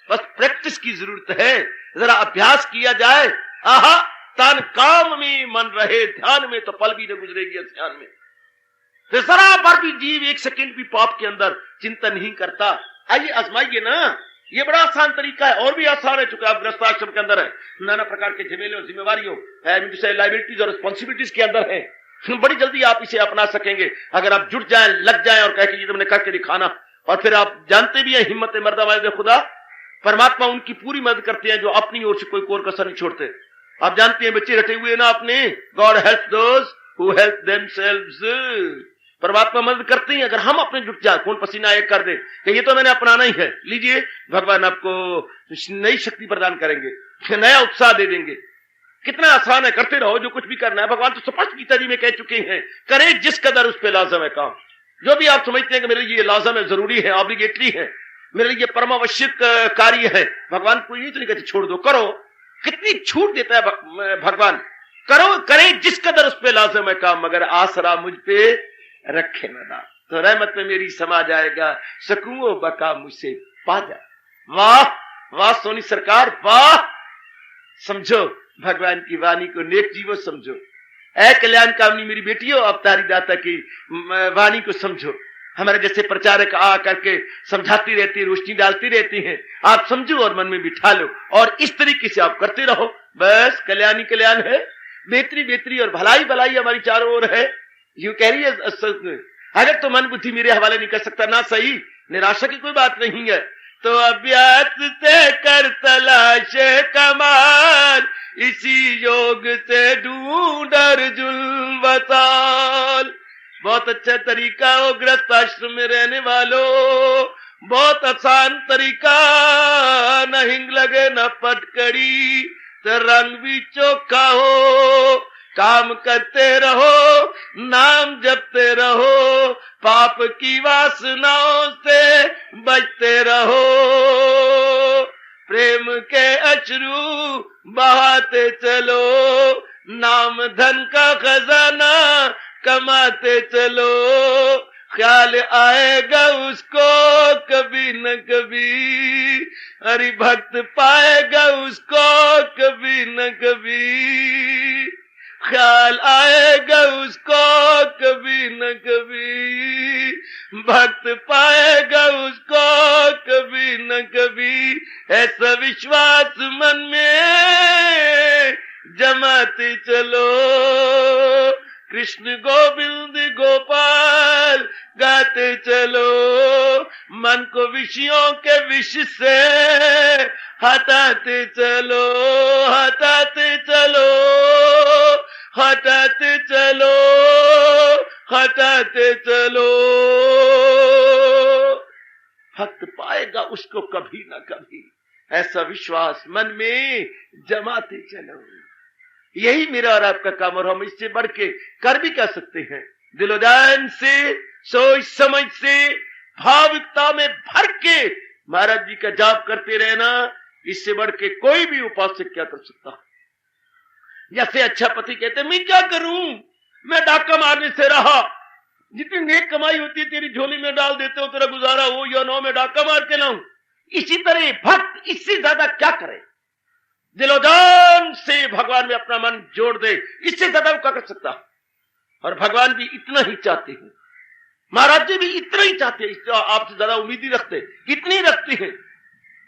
Speaker 3: बस प्रैक्टिस की जरूरत है, जरा अभ्यास किया जाए। आहा, तान काम में मन रहे ध्यान में, तो पल भी न गुजरेगी असियान में। तो जरा पर भी जीव एक सेकंड भी पाप के अंदर चिंतन नहीं करता। आइए आजमाइए ना, ये बड़ा आसान तरीका है। और भी आसान है, चूंकि आप गृहस्थाश्रम के अंदर है, नाना प्रकार के झमेले और जिम्मेवारियों लाइबिलिटीज और रिस्पॉन्सिबिलिटीज के अंदर है, बड़ी जल्दी आप इसे अपना सकेंगे अगर आप जुट जाएं, लग जाएं और कह के ये तुमने करके दिखाना। और फिर आप जानते भी हैं, हिम्मत मर्दा वाले खुदा परमात्मा उनकी पूरी मदद करते हैं जो अपनी ओर से कोई कोर कसर नहीं छोड़ते। आप जानते हैं बच्चे रटे हुए ना अपने, God help those who help themselves. परमात्मा मदद करते हैं अगर हम अपने जुट जाए, खून पसीना एक कर दे कि ये तो मैंने अपनाना ही है। लीजिए, भगवान आपको नई शक्ति प्रदान करेंगे, नया उत्साह दे देंगे। कितना आसान है, करते रहो जो कुछ भी करना है। भगवान तो स्पष्ट गीता जी में कह चुके हैं, करे जिस कदर उस पे लाजम है काम। जो भी आप समझते हैं कि मेरे लिए ये लाजम है, जरूरी है, ऑब्लिगेटरी है, मेरे लिए परमावश्यक कार्य है, भगवान को ये तो नहीं कहते छोड़ दो, करो। कितनी छूट देता है भगवान, करो, करे जिस कदर उस पे लाजम है काम, मगर आसरा मुझ पे रखे ना, तो रहमत में मेरी समा जाएगा, सकूं बका मुझसे पा जा। वाह वाह सोनी सरकार, वाह। समझो भगवान की वाणी को, नेक जीवो समझो। ऐ कल्याण कामनी मेरी बेटियों, अवतारी दाता की वाणी को समझो। हमारे जैसे प्रचारक आ करके समझाती रहती है, रोशनी डालती रहती हैं, आप समझो और मन में बिठा लो, और इस तरीके से आप करते रहो। बस कल्याणी कल्याण है, बेहतरी बेहतरी और भलाई भलाई हमारी चारों ओर है। यूं कह रही है, अगर तो मन बुद्धि मेरे हवाले नहीं कर सकता ना, सही, निराशा की कोई बात नहीं है। तो अभ्यास से कर तलाश कमाल, इसी योग से ढूंढ अर्जुन वसाल। बहुत अच्छा तरीका हो गृहस्थ आश्रम में रहने वालों, बहुत आसान तरीका, न हिंग लगे न पटकड़ी, तो रंग भी चोखा हो। काम करते रहो, नाम जपते रहो, पाप की वासनाओं से बचते रहो। प्रेम के अश्रु बहाते चलो, नाम धन का खजाना कमाते चलो, ख्याल आएगा उसको कभी न कभी, हरि भक्त पाएगा उसको कभी न कभी, ख्याल आएगा उसको कभी न कभी, भक्त पाएगा उसको कभी न कभी। ऐसा विश्वास मन में जमाते चलो, कृष्ण गोविंद गोपाल गाते चलो, मन को विषयों के विष से हटाते चलो, हटाते चलो, हटाते चलो, हटाते चलो, भक्त पाएगा उसको कभी ना कभी। ऐसा विश्वास मन में जमाते चलो। यही मेरा और आपका काम, और हम इससे बढ़ के कर भी क्या सकते हैं? दिलोदान से, सोच समझ से, भावुकता में भर के महाराज जी का जाप करते रहना, इससे बढ़ के कोई भी उपासक क्या कर सकता है? जैसे अच्छा पति कहते मैं क्या करूं, मैं डाका मारने से रहा, जितनी नेक कमाई होती है तेरी झोली में डाल देते हो, तेरा गुजारा हो या ना, मैं डाका मार के लाऊं। इसी तरह भक्त इससे ज्यादा क्या करे? दिलोदान से भगवान में अपना मन जोड़ दे, इससे ज्यादा वो क्या कर सकता? और भगवान भी इतना ही चाहते हैं, महाराज जी भी इतना ही चाहते हैं, आपसे ज्यादा उम्मीद ही रखते, इतनी रखती है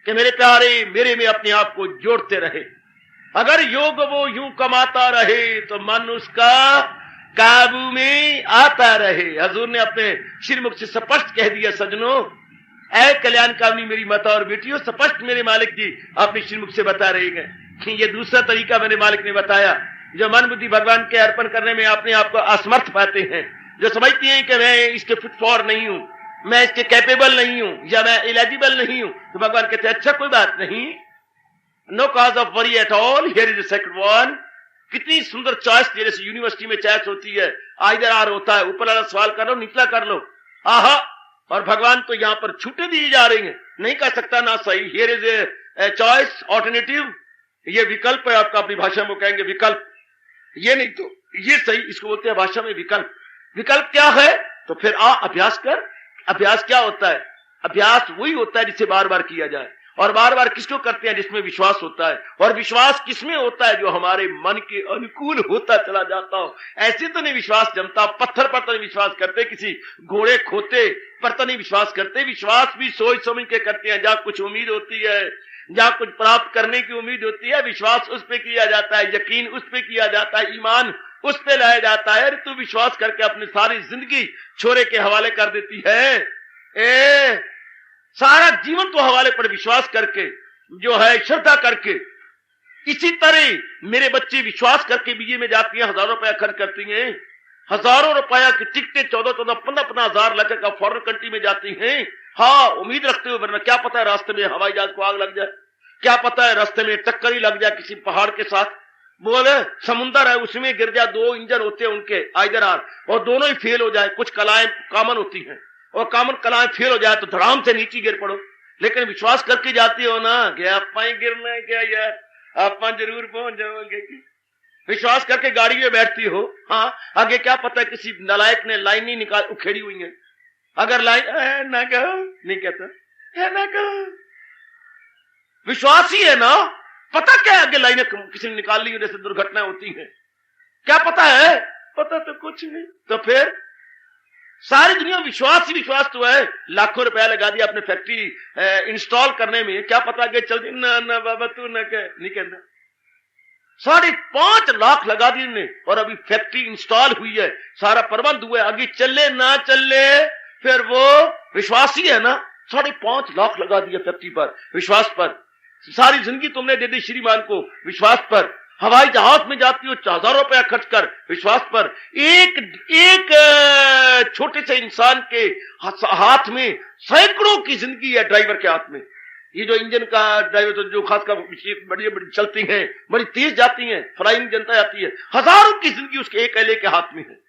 Speaker 3: कि मेरे प्यारे मेरे में अपने आप को जोड़ते रहे। अगर योग वो यूं कमाता रहे तो मन उसका काबू में आता रहे। हजूर ने अपने श्रीमुख से स्पष्ट कह दिया, सजनों, ऐ कल्याण कामनी मेरी माता और बेटियों, स्पष्ट मेरे मालिक जी अपने श्रीमुख से बता रहे हैं कि ये दूसरा तरीका मेरे मालिक ने बताया। जो मन बुद्धि भगवान के अर्पण करने में अपने आप को असमर्थ पाते हैं, जो समझती हैं कि मैं इसके फिट फॉर नहीं हूं, मैं इसके कैपेबल नहीं हूं, या मैं एलिजिबल नहीं हूं, तो भगवान कहते हैं अच्छा कोई बात नहीं, no cause of worry at all, here is the second one. कितनी सुंदर चॉइस, जैसे यूनिवर्सिटी में चॉइस होती है, आइदर आर होता है, ऊपर वाला सवाल कर लो, निचला कर लो, आहा। और भगवान तो यहां पर छूटे दी जा रही हैं, नहीं कर सकता ना सही, here is a choice, alternative, ये विकल्प है आपका, अपनी भाषा में कहेंगे विकल्प, ये नहीं तो ये सही, इसको बोलते हैं भाषा में विकल्प। विकल्प क्या है? तो फिर अभ्यास कर। अभ्यास क्या होता है? अभ्यास वही होता है जिसे बार बार किया जाए, और बार बार किसको करते हैं? जिसमें विश्वास होता है। और विश्वास किसमें होता है? जो हमारे मन के अनुकूल होता चला जाता हो। ऐसे तो नहीं विश्वास जमता, पत्थर पर तो नहीं विश्वास करते, किसी घोड़े खोते पर तो नहीं विश्वास करते। विश्वास भी सोच समझ के करते हैं, जहां कुछ उम्मीद होती है, जहां कुछ प्राप्त करने की उम्मीद होती है, विश्वास उस पर किया जाता है, यकीन उस पर किया जाता है, ईमान उस पे लाया जाता है। अरे तू विश्वास करके अपनी सारी जिंदगी छोरे के हवाले कर देती है, सारा जीवन तो हवाले पर विश्वास करके, जो है श्रद्धा करके। इसी तरह मेरे बच्चे विश्वास करके बीए में जाती हैं, हजारों रुपया खर्च करती हैं, हजारों रुपया की टिकटें 14-14, 15-15 हजार लग का फॉरेन कंट्री में जाती हैं। हाँ, उम्मीद रखते हुए, वरना क्या पता है रास्ते में हवाई जहाज को आग लग जाए, क्या पता है रास्ते में टक्कर ही लग जाए किसी पहाड़ के साथ, बोले समुंदर है उसमें गिर जाए, 2 इंजन होते हैं उनके आइदर आर, और दोनों ही फेल हो जाए। कुछ कलाएं कॉमन होती हैं, और कॉमन कलाएं फेल हो जाए तो धड़ाम से नीचे गिर पड़ो। लेकिन विश्वास करके जाती हो ना कि आप ही गिरना है क्या यार, आप जरूर पहुंच जाओगे। विश्वास करके गाड़ी में बैठती हो, हाँ, आगे क्या पता है किसी नालायक ने लाइन नहीं निकाल उखेड़ी हुई है, अगर लाइन ना कहो, नहीं कहता है ना कहो, विश्वास ही है ना, पता क्या आगे लाइनें किसी ने निकाल ली, जैसे दुर्घटनाएं होती हैं, क्या पता है? पता तो कुछ नहीं। तो फिर सारी दुनिया विश्वास ही विश्वास तो है। लाखों रुपया लगा दिया अपने फैक्ट्री इंस्टॉल करने में, क्या पता आगे चल दी, ना बाबा तू ना कह, नहीं कहना। 5.5 लाख लगा दी ने, और अभी फैक्ट्री इंस्टॉल हुई है, सारा प्रबंध हुआ है, आगे चले ना चले फिर वो विश्वास ही है ना। 5.5 लाख लगा दिया फैक्ट्री पर, विश्वास पर। सारी जिंदगी तुमने दे दी श्रीमान को, विश्वास पर। हवाई जहाज में जाती हो 1000 रुपया खर्च कर, विश्वास पर। एक छोटे से इंसान के हाथ में सैकड़ों की जिंदगी है, ड्राइवर के हाथ में। ये जो इंजन का ड्राइवर तो जो खासकर बड़ी बड़ी चलती हैं, बड़ी तेज जाती हैं, फ्लाइंग जनता जाती है, हजारों की जिंदगी उसके एक अकेले के हाथ में है।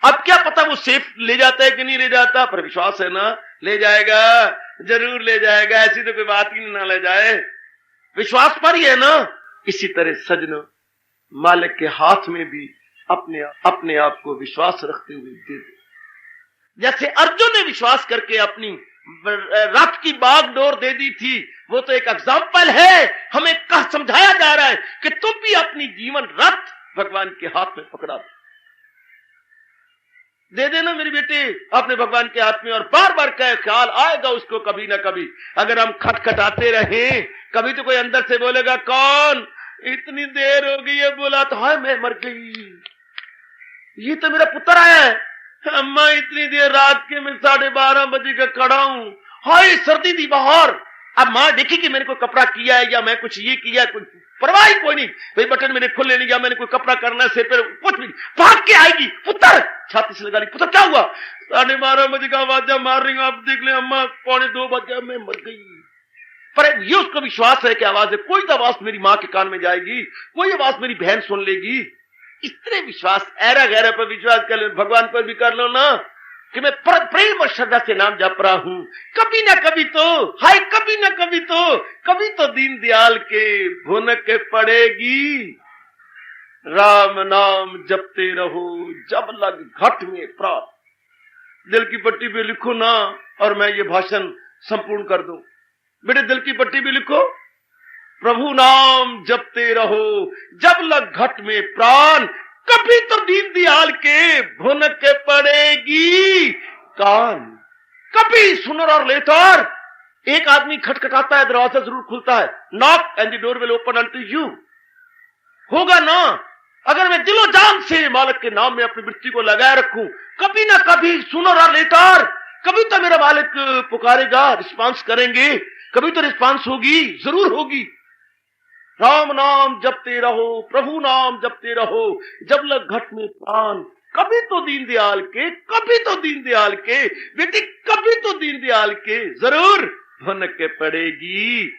Speaker 3: अब क्या पता वो सेफ ले जाता है कि नहीं ले जाता, पर विश्वास है ना, ले जाएगा, जरूर ले जाएगा, ऐसी तो कोई बात ही ना ले जाए। विश्वास पर ही है ना। इसी तरह सजनों, मालिक के हाथ में भी अपने आप को विश्वास रखते हुए दे दे। जैसे अर्जुन ने विश्वास करके अपनी रथ की बागडोर दे दी थी, वो तो एक एग्जाम्पल है। हमें कह समझाया जा रहा है कि तुम भी अपनी जीवन रथ भगवान के हाथ में पकड़ा दे देना मेरी बेटी अपने भगवान के हाथ में, और बार बार कह ख्याल आएगा उसको कभी ना कभी। अगर हम खटखटाते रहें, कभी तो कोई अंदर से बोलेगा, कौन इतनी देर हो गई है, बोला तो हाय मैं मर गई, ये तो मेरा पुत्र है, अम्मा इतनी देर रात के मैं 12:30 बजे का खड़ा हूं, हाय सर्दी थी बाहर, अब मां देखी कि मैंने कोई कपड़ा किया है या मैं कुछ ये किया, कुछ परवाह ही कोई नहीं, भाई बटन मेरे खुले नहीं, या मैंने कोई कपड़ा करना से फिर कुछ भी भाग के आएगी, पुत्र छाती से लगा ली, पुत्र क्या हुआ, 12:30 बजे का आवाज मार रही हूं, आप देख ले अम्मा 1:45 बजे मैं मर गई। पर ये उसको विश्वास है कि आवाज है, कोई तो आवाज मेरी मां के कान में जाएगी, कोई आवाज मेरी बहन सुन लेगी। इस तरह विश्वास, ऐरा गहरा पर विश्वास कर लो, भगवान पर भी कर लो ना कि मैं प्रेम और श्रद्धा से नाम जप रहा हूं, कभी ना कभी तो हाय, कभी ना कभी तो दीन दयाल के भुनक पड़ेगी। राम नाम जपते रहो जब लग घट में प्राण। दिल की पट्टी पे लिखो ना, और मैं ये भाषण संपूर्ण कर दूं। बेटे दिल की पट्टी पे लिखो, प्रभु नाम जपते रहो जब लग घट में प्राण, कभी तो दीन दयाल के भुनक पड़ेगी कान। कभी सुनर और लेटर एक आदमी खटखटाता है, दरवाजा जरूर खुलता है, knock and the door will open unto you, होगा ना। अगर मैं दिलो जान से मालिक के नाम में अपनी वृत्ति को लगाए रखूं, कभी ना कभी सुनर और लेटर, कभी तो मेरा मालिक पुकारेगा, रिस्पांस करेंगे, कभी तो रिस्पांस होगी, जरूर होगी। राम नाम जपते रहो, प्रभु नाम जपते रहो जब लग घट में प्राण, कभी तो दीन दयाल के, कभी तो दीन दयाल के, बेटी कभी तो दीन दयाल के जरूर भुनक पड़ेगी।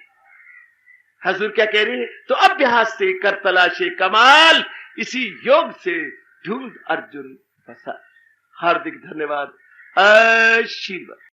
Speaker 3: हजूर क्या कह रहे हैं, तो अभ्यास से कर तलाशे कमाल, इसी योग से ढूंढ अर्जुन बसा। हार्दिक धन्यवाद, आशीर्वाद।